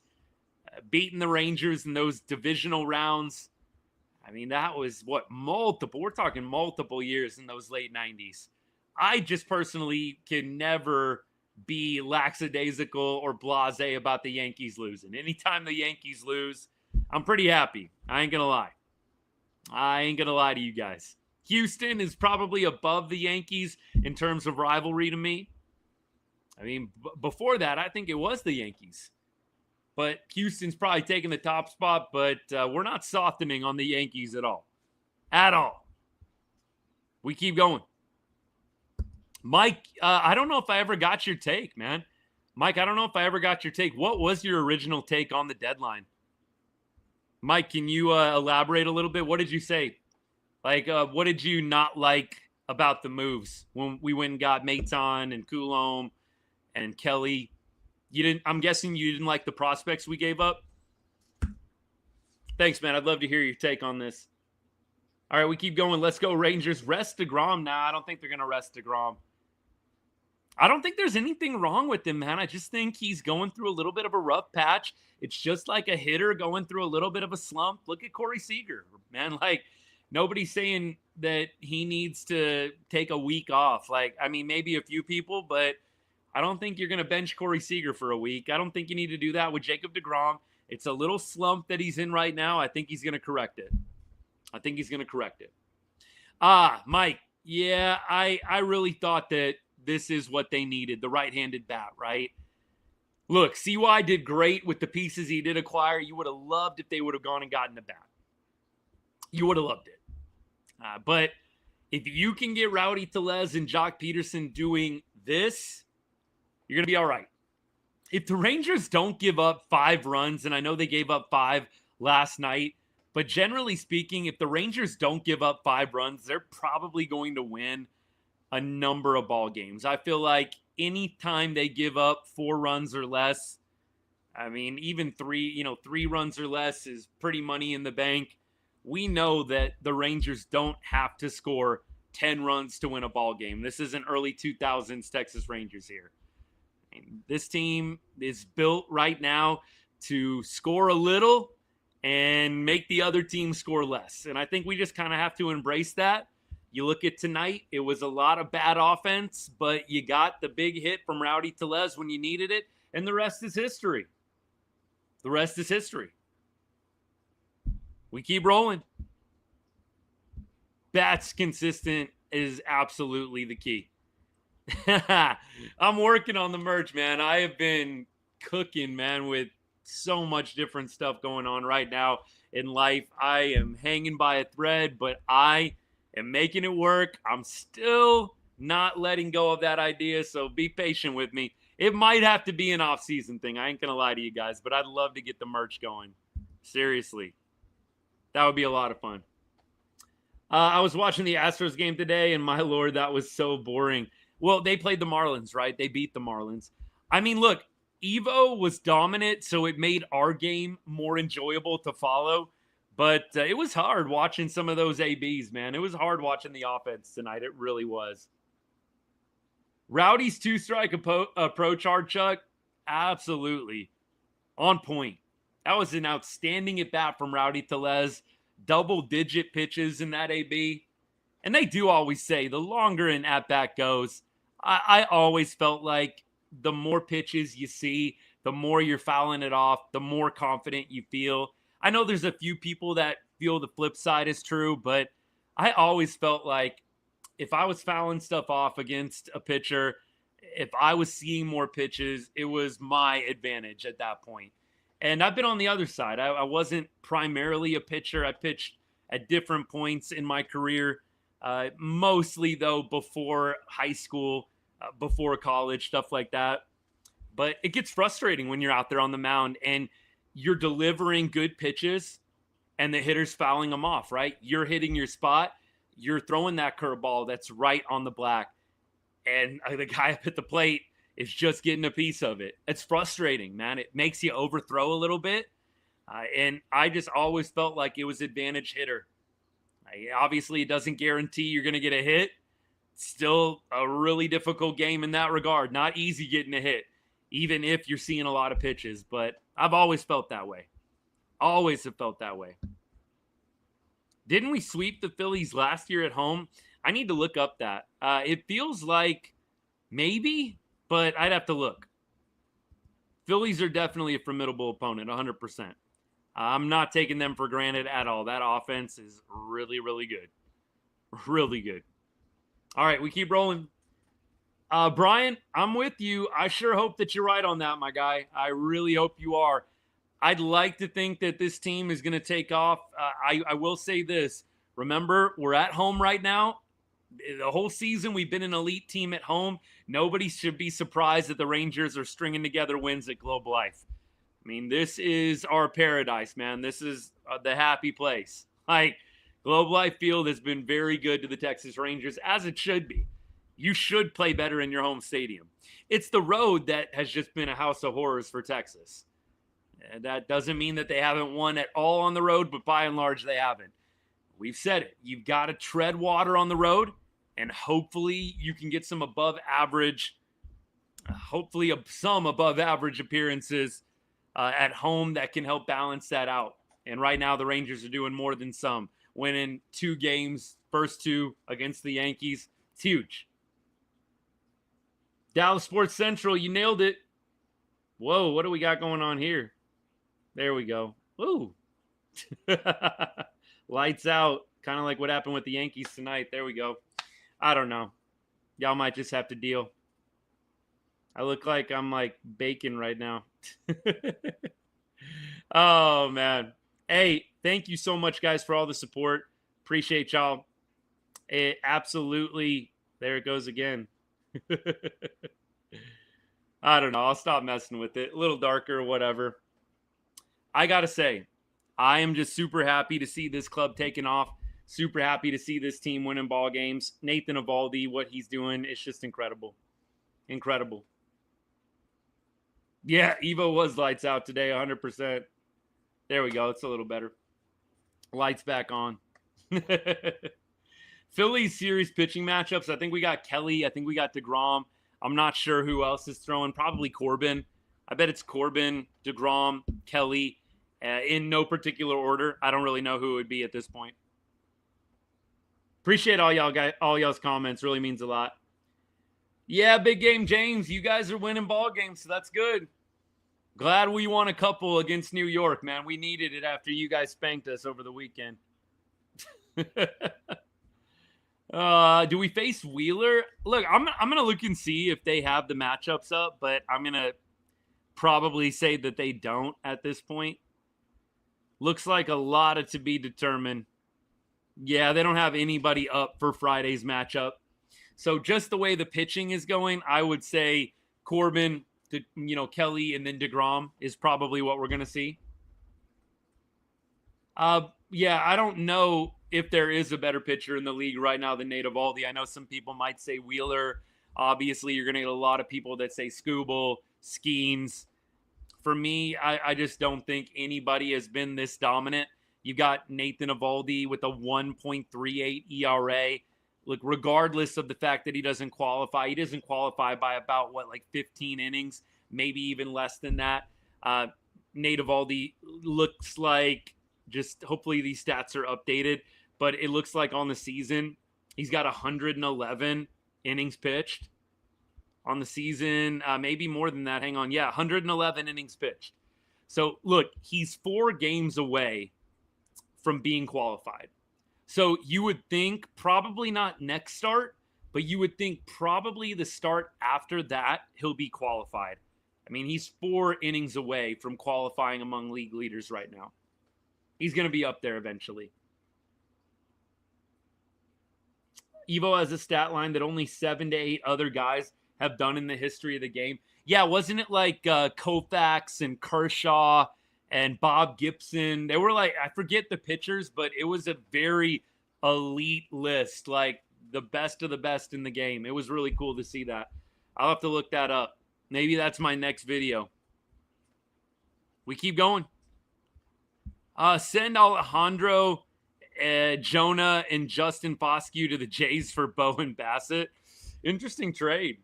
beating the Rangers in those divisional rounds, I mean, that was we're talking multiple years in those late 90s. I just personally can never be lackadaisical or blasé about the Yankees losing. Anytime the Yankees lose, I'm pretty happy. I ain't going to lie. I ain't going to lie to you guys. Houston is probably above the Yankees in terms of rivalry to me. I mean, before that, I think it was the Yankees. But Houston's probably taking the top spot, but we're not softening on the Yankees at all. At all. We keep going. Mike, I don't know if I ever got your take, man. Mike, I don't know if I ever got your take. What was your original take on the deadline? Mike, can you elaborate a little bit? What did you say? Like, what did you not like about the moves when we went and got Maton and Coulomb and Kelly? I'm guessing you didn't like the prospects we gave up? Thanks, man. I'd love to hear your take on this. All right, we keep going. Let's go, Rangers. Rest DeGrom. Nah, I don't think they're going to rest DeGrom. I don't think there's anything wrong with him, man. I just think he's going through a little bit of a rough patch. It's just like a hitter going through a little bit of a slump. Look at Corey Seager, man. Like, nobody's saying that he needs to take a week off. Like, I mean, maybe a few people, but I don't think you're going to bench Corey Seager for a week. I don't think you need to do that with Jacob deGrom. It's a little slump that he's in right now. I think he's going to correct it. Mike, yeah, I really thought that this is what they needed, the right-handed bat, right? Look, CY did great with the pieces he did acquire. You would have loved if they would have gone and gotten a bat. You would have loved it. But if you can get Rowdy Tellez and Joc Pederson doing this, you're going to be all right. If the Rangers don't give up 5 runs, and I know they gave up 5 last night, But generally speaking, if the Rangers don't give up 5 runs, they're probably going to win a number of ball games. I feel like anytime they give up 4 runs or less, I mean, even 3 runs or less is pretty money in the bank. We know that the Rangers don't have to score 10 runs to win a ball game. This isn't early 2000s Texas Rangers here. This team is built right now to score a little and make the other team score less. And I think we just kind of have to embrace that. You look at tonight, it was a lot of bad offense, but you got the big hit from Rowdy Tellez when you needed it, and the rest is history. The rest is history. We keep rolling. Bats consistent is absolutely the key. I'm working on the merch, man. I have been cooking, man, with so much different stuff going on right now in life. I am hanging by a thread, but I am making it work. I'm still not letting go of that idea, so be patient with me. It might have to be an off-season thing. I ain't going to lie to you guys, but I'd love to get the merch going. Seriously. That would be a lot of fun. I was watching the Astros game today, and my Lord, that was so boring. Well, they played the Marlins, right? They beat the Marlins. I mean, look, Evo was dominant, so it made our game more enjoyable to follow. But it was hard watching some of those ABs, man. It was hard watching the offense tonight. It really was. Rowdy's 2-strike approach, Chuck, absolutely on point. That was an outstanding at-bat from Rowdy Tellez. Double-digit pitches in that AB. And they do always say the longer an at-bat goes, I always felt like the more pitches you see, the more you're fouling it off, the more confident you feel. I know there's a few people that feel the flip side is true, but I always felt like if I was fouling stuff off against a pitcher, if I was seeing more pitches, it was my advantage at that point. And I've been on the other side. I wasn't primarily a pitcher. I pitched at different points in my career, mostly, though, before high school, before college, stuff like that. But it gets frustrating when you're out there on the mound and you're delivering good pitches and the hitter's fouling them off, right? You're hitting your spot. You're throwing that curveball that's right on the black. And the guy up at the plate is just getting a piece of it. It's frustrating, man. It makes you overthrow a little bit. And I just always felt like it was advantage hitter. Obviously, it doesn't guarantee you're going to get a hit. Still a really difficult game in that regard. Not easy getting a hit, even if you're seeing a lot of pitches. But I've always felt that way. Always have felt that way. Didn't we sweep the Phillies last year at home? I need to look up that. It feels like maybe, but I'd have to look. Phillies are definitely a formidable opponent, 100%. I'm not taking them for granted at all. That offense is really, really good. Really good. All right, we keep rolling. Brian, I'm with you. I sure hope that you're right on that, my guy. I really hope you are. I'd like to think that this team is going to take off. I will say this. Remember, we're at home right now. The whole season, we've been an elite team at home. Nobody should be surprised that the Rangers are stringing together wins at Globe Life. I mean, this is our paradise, man. This is the happy place. Like, Globe Life Field has been very good to the Texas Rangers, as it should be. You should play better in your home stadium. It's the road that has just been a house of horrors for Texas. And that doesn't mean that they haven't won at all on the road, but by and large, they haven't. We've said it. You've got to tread water on the road, and hopefully you can get some above average appearances at home that can help balance that out. And right now, the Rangers are doing more than some. Winning 2 games, first 2 against the Yankees. It's huge. Dallas Sports Central, you nailed it. Whoa, what do we got going on here? There we go. Ooh. Lights out. Kind of like what happened with the Yankees tonight. There we go. I don't know. Y'all might just have to deal. I look like I'm like bacon right now. Oh, man. Hey, thank you so much, guys, for all the support. Appreciate y'all. It absolutely, there it goes again. I don't know. I'll stop messing with it. A little darker, whatever. I got to say, I am just super happy to see this club taking off. Super happy to see this team winning ball games. Nathan Eovaldi, what he's doing, it's just incredible. Incredible. Yeah, Evo was lights out today, 100%. There we go. It's a little better. Lights back on. Phillies series pitching matchups. I think we got Kelly. I think we got DeGrom. I'm not sure who else is throwing. Probably Corbin. I bet it's Corbin, DeGrom, Kelly, in no particular order. I don't really know who it would be at this point. Appreciate all y'all's comments. Really means a lot. Yeah, big game, James. You guys are winning ball games, so that's good. Glad we won a couple against New York, man. We needed it after you guys spanked us over the weekend. Do we face Wheeler? Look, I'm going to look and see if they have the matchups up, but I'm going to probably say that they don't at this point. Looks like a lot of to be determined. Yeah, they don't have anybody up for Friday's matchup. So just the way the pitching is going, I would say Corbin, Kelly, and then DeGrom is probably what we're going to see. Yeah, I don't know if there is a better pitcher in the league right now than Nathan Eovaldi. I know some people might say Wheeler. Obviously, you're going to get a lot of people that say Skubal, Skeens. For me, I just don't think anybody has been this dominant. You got Nathan Eovaldi with a 1.38 ERA. Look, regardless of the fact that he doesn't qualify by about, 15 innings, maybe even less than that. Nathan Eovaldi looks like, just hopefully these stats are updated, but it looks like on the season, he's got 111 innings pitched. On the season, maybe more than that. Hang on. Yeah, 111 innings pitched. So, look, he's 4 games away from being qualified. So you would think probably not next start, but you would think probably the start after that, he'll be qualified. I mean, he's 4 innings away from qualifying among league leaders right now. He's going to be up there eventually. Evo has a stat line that only 7 to 8 other guys have done in the history of the game. Yeah, wasn't it like Koufax and Kershaw and Bob Gibson? They were like, I forget the pitchers, but it was a very elite list, like the best of the best in the game. It was really cool to see that. I'll have to look that up. Maybe that's my next video. We keep going. Send Alejandro, Jonah, and Justin Foscue to the Jays for Bo and Bassett. Interesting trade.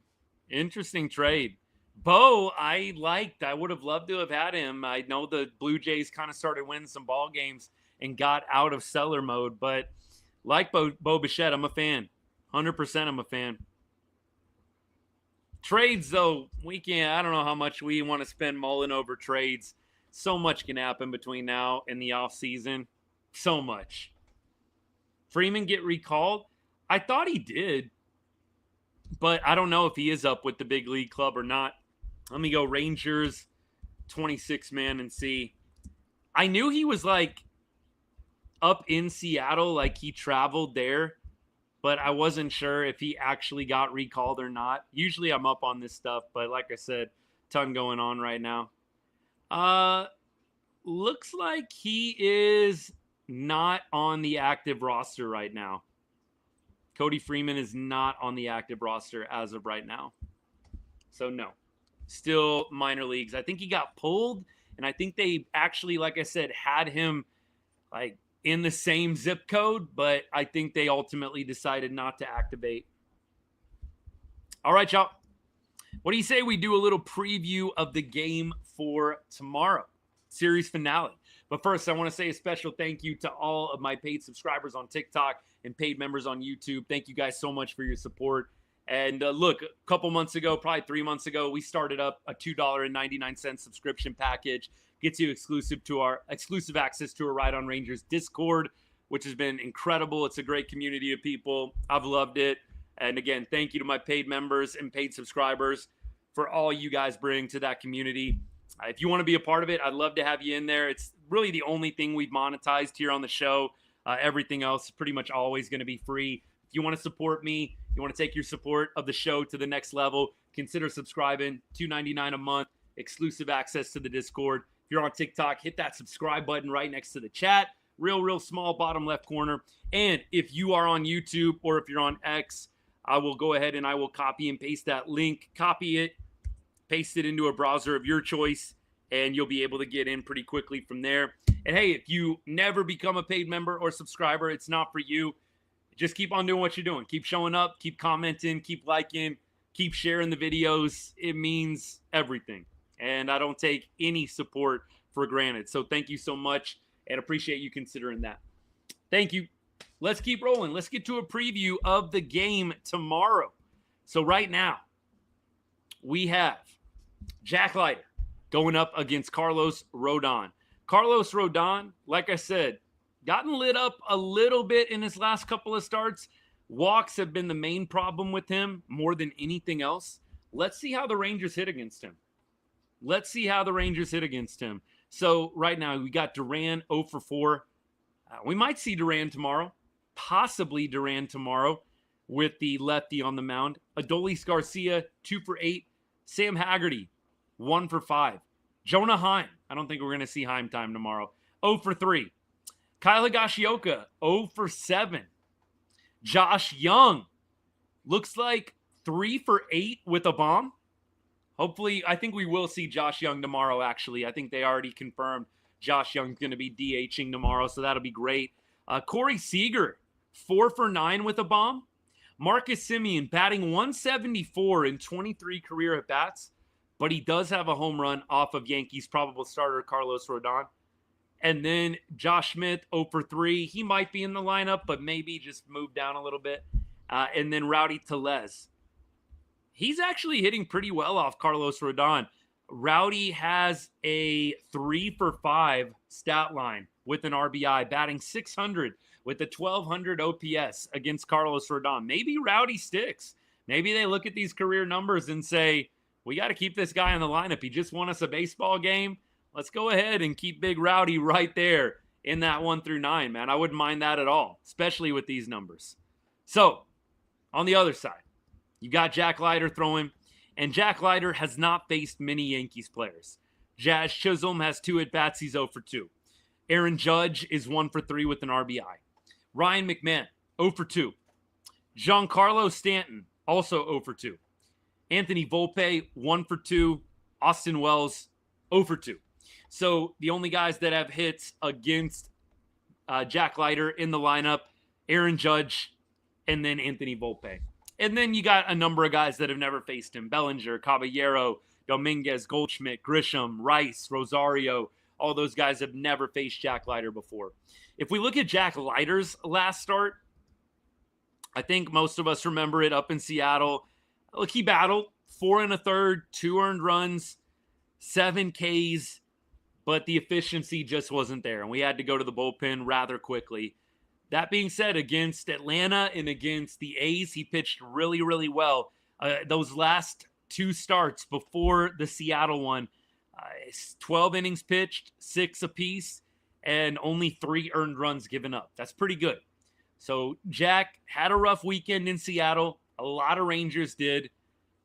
Bo, I liked. I would have loved to have had him. I know the Blue Jays kind of started winning some ball games and got out of seller mode, but like Bo Bichette, I'm a fan. 100% I'm a fan. Trades, though, I don't know how much we want to spend mulling over trades. So much can happen between now and the offseason. So much. Freeman get recalled? I thought he did, but I don't know if he is up with the big league club or not. Let me go Rangers 26 man and see. I knew he was up in Seattle, he traveled there, but I wasn't sure if he actually got recalled or not. Usually I'm up on this stuff, but like I said, ton going on right now. Looks like he is not on the active roster right now. Cody Freeman is not on the active roster as of right now. So no, still minor leagues. I think he got pulled, and I think they actually, like I said, had him in the same zip code, but I think they ultimately decided not to activate. All right, y'all. What do you say we do a little preview of the game for tomorrow? Series finale. But first, I want to say a special thank you to all of my paid subscribers on TikTok and paid members on YouTube. Thank you guys so much for your support. And look, a couple months ago, probably 3 months ago, we started up a $2.99 subscription package. Gets you exclusive access to a Ride on Rangers Discord, which has been incredible. It's a great community of people. I've loved it. And again, thank you to my paid members and paid subscribers for all you guys bring to that community. If you want to be a part of it, I'd love to have you in there. It's really the only thing we've monetized here on the show. Everything else is pretty much always going to be free. If you want to support me, you want to take your support of the show to the next level, consider subscribing. $2.99 a month, exclusive access to the Discord. If you're on TikTok, hit that subscribe button right next to the chat. Real small bottom left corner. And if you are on YouTube or if you're on X, I will go ahead and I will copy and paste that link. Copy it, paste it into a browser of your choice, and you'll be able to get in pretty quickly from there. And hey, if you never become a paid member or subscriber, it's not for you. Just keep on doing what you're doing. Keep showing up, keep commenting, keep liking, keep sharing the videos. It means everything. And I don't take any support for granted. So thank you so much and appreciate you considering that. Thank you. Let's keep rolling. Let's get to a preview of the game tomorrow. So right now, we have Jack Leiter going up against Carlos Rodon. Carlos Rodon, like I said, gotten lit up a little bit in his last couple of starts. Walks have been the main problem with him more than anything else. Let's see how the Rangers hit against him. So right now we got Duran 0 for 4. We might see Duran tomorrow. Possibly Duran tomorrow with the lefty on the mound. Adolis Garcia 2 for 8. Sam Haggerty 1 for 5. Jonah Heim. I don't think we're going to see Heim time tomorrow. 0 for 3. Kyle Higashioka 0 for 7. Josh Young looks like 3 for 8 with a bomb. Hopefully, I think we will see Josh Young tomorrow, actually. I think they already confirmed Josh Young's going to be DHing tomorrow, so that'll be great. Corey Seager, 4 for 9 with a bomb. Marcus Semien batting 174 in 23 career at-bats, but he does have a home run off of Yankees probable starter Carlos Rodon. And then Josh Smith, 0 for 3. He might be in the lineup, but maybe just move down a little bit. And then Rowdy Tellez. He's actually hitting pretty well off Carlos Rodon. Rowdy has a 3 for 5 stat line with an RBI, batting 600 with a 1200 OPS against Carlos Rodon. Maybe Rowdy sticks. Maybe they look at these career numbers and say, we got to keep this guy in the lineup. He just won us a baseball game. Let's go ahead and keep Big Rowdy right there in that 1 through 9, man. I wouldn't mind that at all, especially with these numbers. So, on the other side, you got Jack Leiter throwing, and Jack Leiter has not faced many Yankees players. Jazz Chisholm has 2 at-bats. He's 0 for 2. Aaron Judge is 1 for 3 with an RBI. Ryan McMahon, 0 for 2. Giancarlo Stanton, also 0 for 2. Anthony Volpe, 1 for 2. Austin Wells, 0 for 2. So the only guys that have hits against Jack Leiter in the lineup, Aaron Judge, and then Anthony Volpe. And then you got a number of guys that have never faced him. Bellinger, Caballero, Dominguez, Goldschmidt, Grisham, Rice, Rosario. All those guys have never faced Jack Leiter before. If we look at Jack Leiter's last start, I think most of us remember it up in Seattle. Look, he battled 4 1/3, 2 earned runs, 7 Ks, but the efficiency just wasn't there. And we had to go to the bullpen rather quickly. That being said, against Atlanta and against the A's, he pitched really, really well. Those last 2 starts before the Seattle one, 12 innings pitched, 6 apiece, and only 3 earned runs given up. That's pretty good. So Jack had a rough weekend in Seattle. A lot of Rangers did.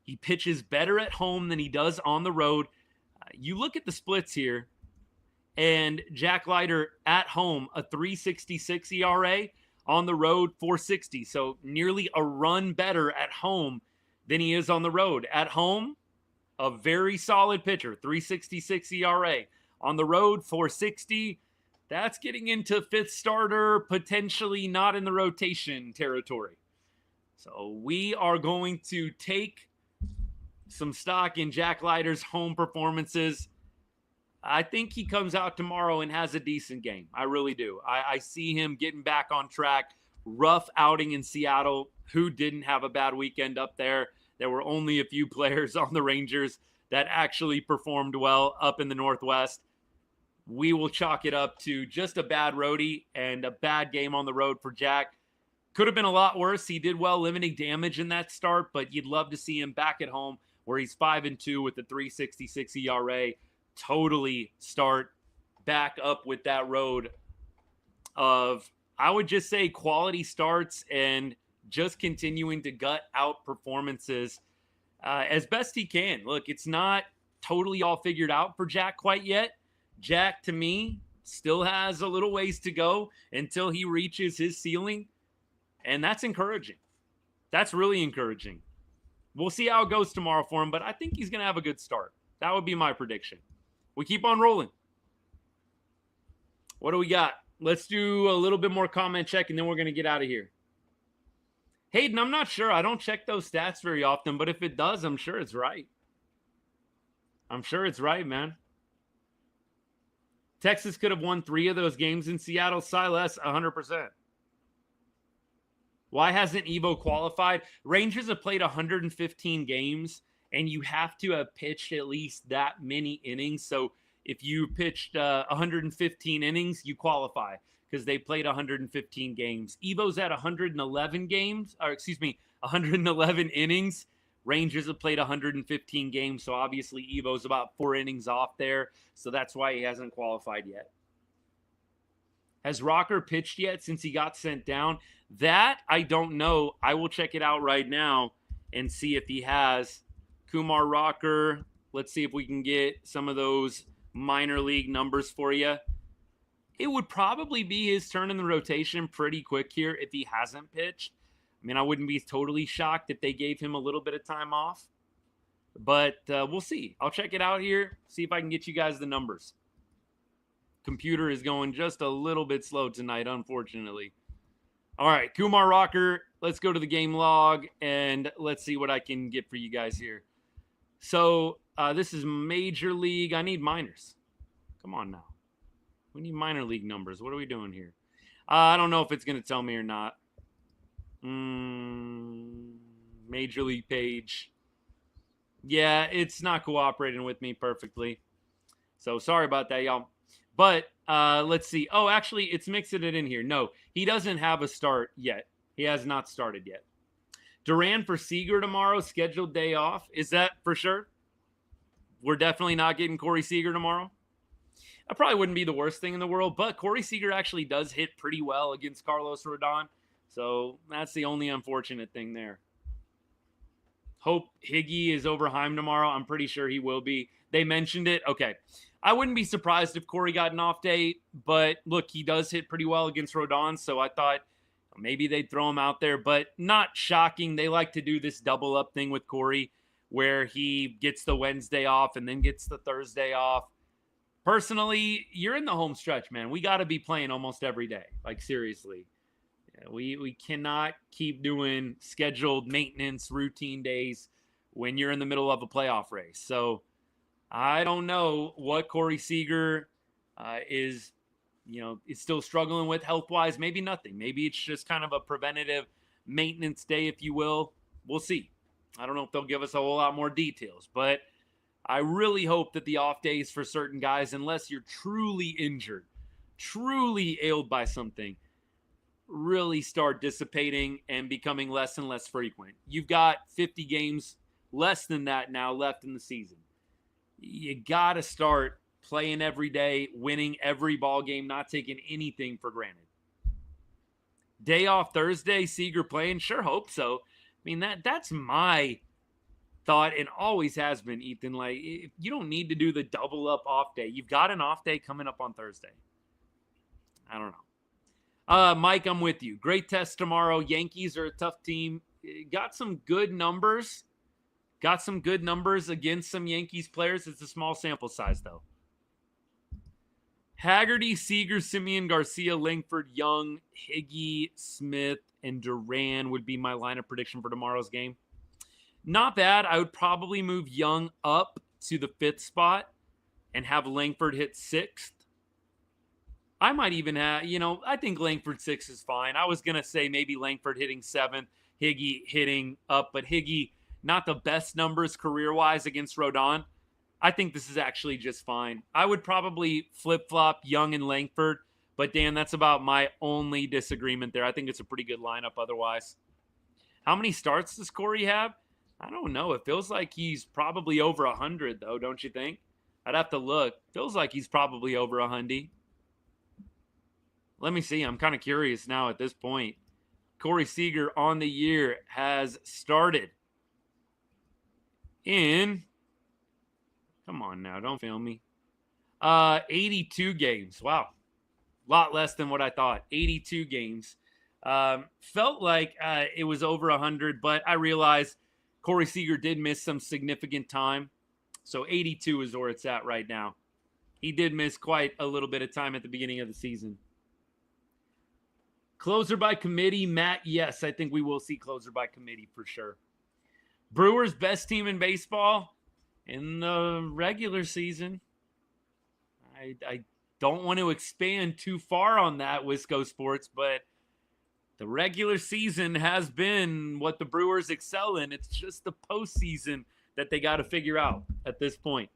He pitches better at home than he does on the road. You look at the splits here, and Jack Leiter at home, a 3.66 ERA, on the road, 4.60. So nearly a run better at home than he is on the road. At home, a very solid pitcher, 3.66 ERA. On the road, 4.60. That's getting into 5th starter, potentially not in the rotation territory. So we are going to take some stock in Jack Leiter's home performances. I think he comes out tomorrow and has a decent game. I really do. I see him getting back on track. Rough outing in Seattle. Who didn't have a bad weekend up there? There were only a few players on the Rangers that actually performed well up in the Northwest. We will chalk it up to just a bad roadie and a bad game on the road for Jack. Could have been a lot worse. He did well limiting damage in that start, but you'd love to see him back at home where he's 5-2 with a 3.66 ERA. Totally start back up with that road of, I would just say, quality starts and just continuing to gut out performances as best he can. Look, it's not totally all figured out for Jack quite yet. Jack, to me, still has a little ways to go until he reaches his ceiling, and that's encouraging. That's really encouraging. We'll see how it goes tomorrow for him, but I think he's going to have a good start. That would be my prediction. We keep on rolling. What do we got? Let's do a little bit more comment check, and then we're going to get out of here. Hayden, I'm not sure. I don't check those stats very often, but if it does, I'm sure it's right. I'm sure it's right, man. Texas could have won 3 of those games in Seattle. Silas, 100%. Why hasn't Evo qualified? Rangers have played 115 games, and you have to have pitched at least that many innings. So if you pitched 115 innings, you qualify because they played 115 games. Evo's at 111 games, or excuse me, 111 innings. Rangers have played 115 games, so obviously Evo's about 4 innings off there, so that's why he hasn't qualified yet. Has Rocker pitched yet since he got sent down? That I don't know. I will check it out right now and see if he has. Kumar Rocker, let's see if we can get some of those minor league numbers for you. It would probably be his turn in the rotation pretty quick here if he hasn't pitched. I mean, I wouldn't be totally shocked if they gave him a little bit of time off. But we'll see. I'll check it out here, see if I can get you guys the numbers. Computer is going just a little bit slow tonight, unfortunately. All right, Kumar Rocker, let's go to the game log, and let's see what I can get for you guys here. So this is Major League. I need minors. Come on now. We need minor league numbers. What are we doing here? I don't know if it's going to tell me or not. Major League page. Yeah, it's not cooperating with me perfectly. So sorry about that, y'all. But let's see. Oh, actually, it's mixing it in here. No, he doesn't have a start yet. He has not started yet. Duran for Seager tomorrow, scheduled day off. Is that for sure? We're definitely not getting Corey Seager tomorrow. That probably wouldn't be the worst thing in the world, but Corey Seager actually does hit pretty well against Carlos Rodon. So that's the only unfortunate thing there. Hope Higgy is over Heim tomorrow. I'm pretty sure he will be. They mentioned it. Okay. I wouldn't be surprised if Corey got an off day, but look, he does hit pretty well against Rodon, so I thought maybe they'd throw him out there, but not shocking. They like to do this double up thing with Corey where he gets the Wednesday off and then gets the Thursday off. Personally, you're in the home stretch, man. We got to be playing almost every day. Like, seriously. Yeah, we cannot keep doing scheduled maintenance routine days when you're in the middle of a playoff race. So I don't know what Corey Seager is still struggling with health-wise. Maybe nothing. Maybe it's just kind of a preventative maintenance day, if you will. We'll see. I don't know if they'll give us a whole lot more details, but I really hope that the off days for certain guys, unless you're truly injured, truly ailed by something, really start dissipating and becoming less and less frequent. You've got 50 games, less than that now left in the season. You got to start playing every day, winning every ball game, not taking anything for granted. Day off Thursday, Seager playing? Sure, hope so. I mean, that's my thought and always has been, Ethan. Like, you don't need to do the double up off day. You've got an off day coming up on Thursday. I don't know. Mike, I'm with you. Great test tomorrow. Yankees are a tough team. Got some good numbers. Got some good numbers against some Yankees players. It's a small sample size, though. Haggerty, Seager, Simeon, Garcia, Langford, Young, Higgy, Smith, and Duran would be my lineup prediction for tomorrow's game. Not bad. I would probably move Young up to the 5th spot and have Langford hit 6th. I might even have, I think Langford 6 is fine. I was going to say maybe Langford hitting 7th, Higgy hitting up, but Higgy, not the best numbers career-wise against Rodon. I think this is actually just fine. I would probably flip-flop Young and Langford, but Dan, that's about my only disagreement there. I think it's a pretty good lineup otherwise. How many starts does Corey have? I don't know. It feels like he's probably over 100, though, don't you think? I'd have to look. Feels like he's probably over 100. Let me see. I'm kind of curious now at this point. Corey Seager on the year has started in, come on now, don't fail me, 82 games. Wow. A lot less than what I thought. 82 games. Felt like it was over 100, but I realized Corey Seager did miss some significant time. So 82 is where it's at right now. He did miss quite a little bit of time at the beginning of the season. Closer by committee, Matt, yes, I think we will see closer by committee for sure. Brewers, best team in baseball in the regular season. I don't want to expand too far on that, Wisco Sports, but the regular season has been what the Brewers excel in. It's just the postseason that they got to figure out at this point.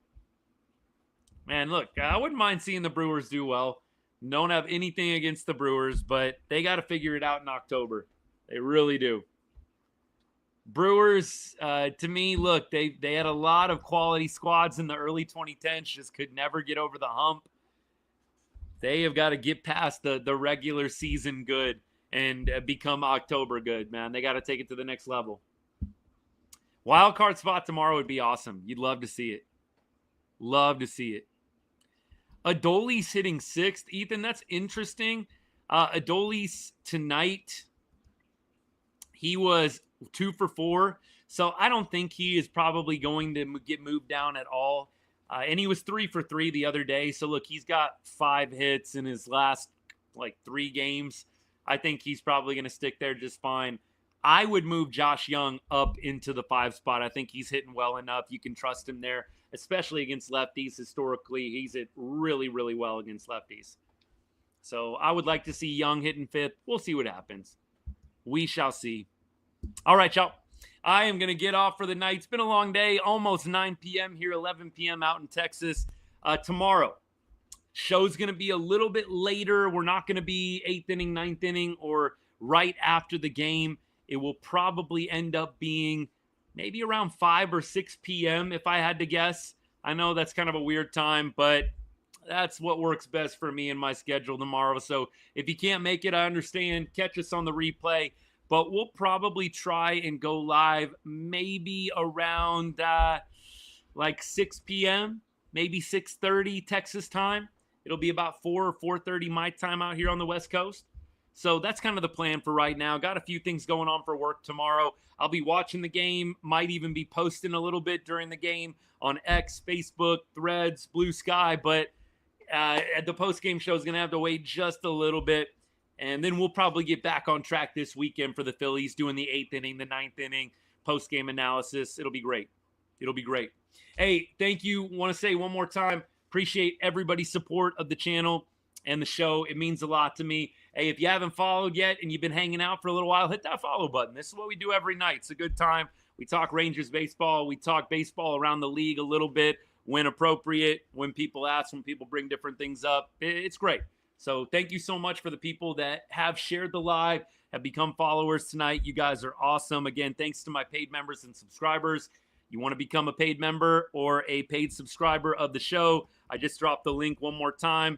Man, look, I wouldn't mind seeing the Brewers do well. Don't have anything against the Brewers, but they got to figure it out in October. They really do. Brewers, to me, look, they had a lot of quality squads in the early 2010s, just could never get over the hump. They have got to get past the regular season good and become October good, man. They got to take it to the next level. Wild card spot tomorrow would be awesome. You'd love to see it. Love to see it. Adolis hitting 6th. Ethan, that's interesting. Adolis tonight, he was 2 for 4. So I don't think he is probably going to get moved down at all. And he was 3 for 3 the other day. So look, he's got 5 hits in his last 3 games. I think he's probably going to stick there just fine. I would move Josh Young up into the 5 spot. I think he's hitting well enough. You can trust him there, especially against lefties. Historically, he's hit really, really well against lefties. So I would like to see Young hitting 5th. We'll see what happens. We shall see. All right, y'all. I am going to get off for the night. It's been a long day, almost 9 p.m. here, 11 p.m. out in Texas. Tomorrow, show's going to be a little bit later. We're not going to be 8th inning, 9th inning, or right after the game. It will probably end up being maybe around 5 or 6 p.m. if I had to guess. I know that's kind of a weird time, but that's what works best for me and my schedule tomorrow. So if you can't make it, I understand. Catch us on the replay. But we'll probably try and go live maybe around 6 p.m., maybe 6:30 Texas time. It'll be about 4 or 4:30 my time out here on the West Coast. So that's kind of the plan for right now. Got a few things going on for work tomorrow. I'll be watching the game, might even be posting a little bit during the game on X, Facebook, Threads, Blue Sky. But the post-game show is going to have to wait just a little bit. And then we'll probably get back on track this weekend for the Phillies, doing the 8th inning, the 9th inning, post-game analysis. It'll be great. It'll be great. Hey, thank you. Want to say one more time, appreciate everybody's support of the channel and the show. It means a lot to me. Hey, if you haven't followed yet and you've been hanging out for a little while, hit that follow button. This is what we do every night. It's a good time. We talk Rangers baseball. We talk baseball around the league a little bit when appropriate, when people ask, when people bring different things up. It's great. So thank you so much for the people that have shared the live, have become followers tonight. You guys are awesome. Again, thanks to my paid members and subscribers. You want to become a paid member or a paid subscriber of the show, I just dropped the link one more time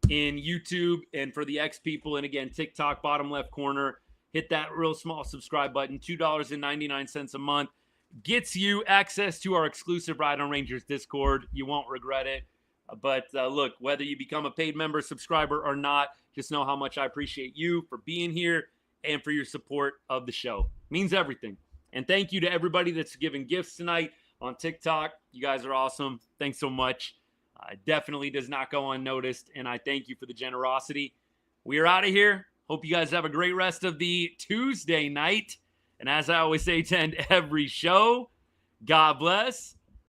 in YouTube and for the X people. And again, TikTok, bottom left corner, hit that real small subscribe button, $2.99 a month. Gets you access to our exclusive Ride on Rangers Discord. You won't regret it. But look, whether you become a paid member, subscriber, or not, just know how much I appreciate you for being here and for your support of the show. It means everything. And thank you to everybody that's giving gifts tonight on TikTok. You guys are awesome. Thanks so much. Definitely does not go unnoticed, and I thank you for the generosity. We are out of here. Hope you guys have a great rest of the Tuesday night. And as I always say to end every show, God bless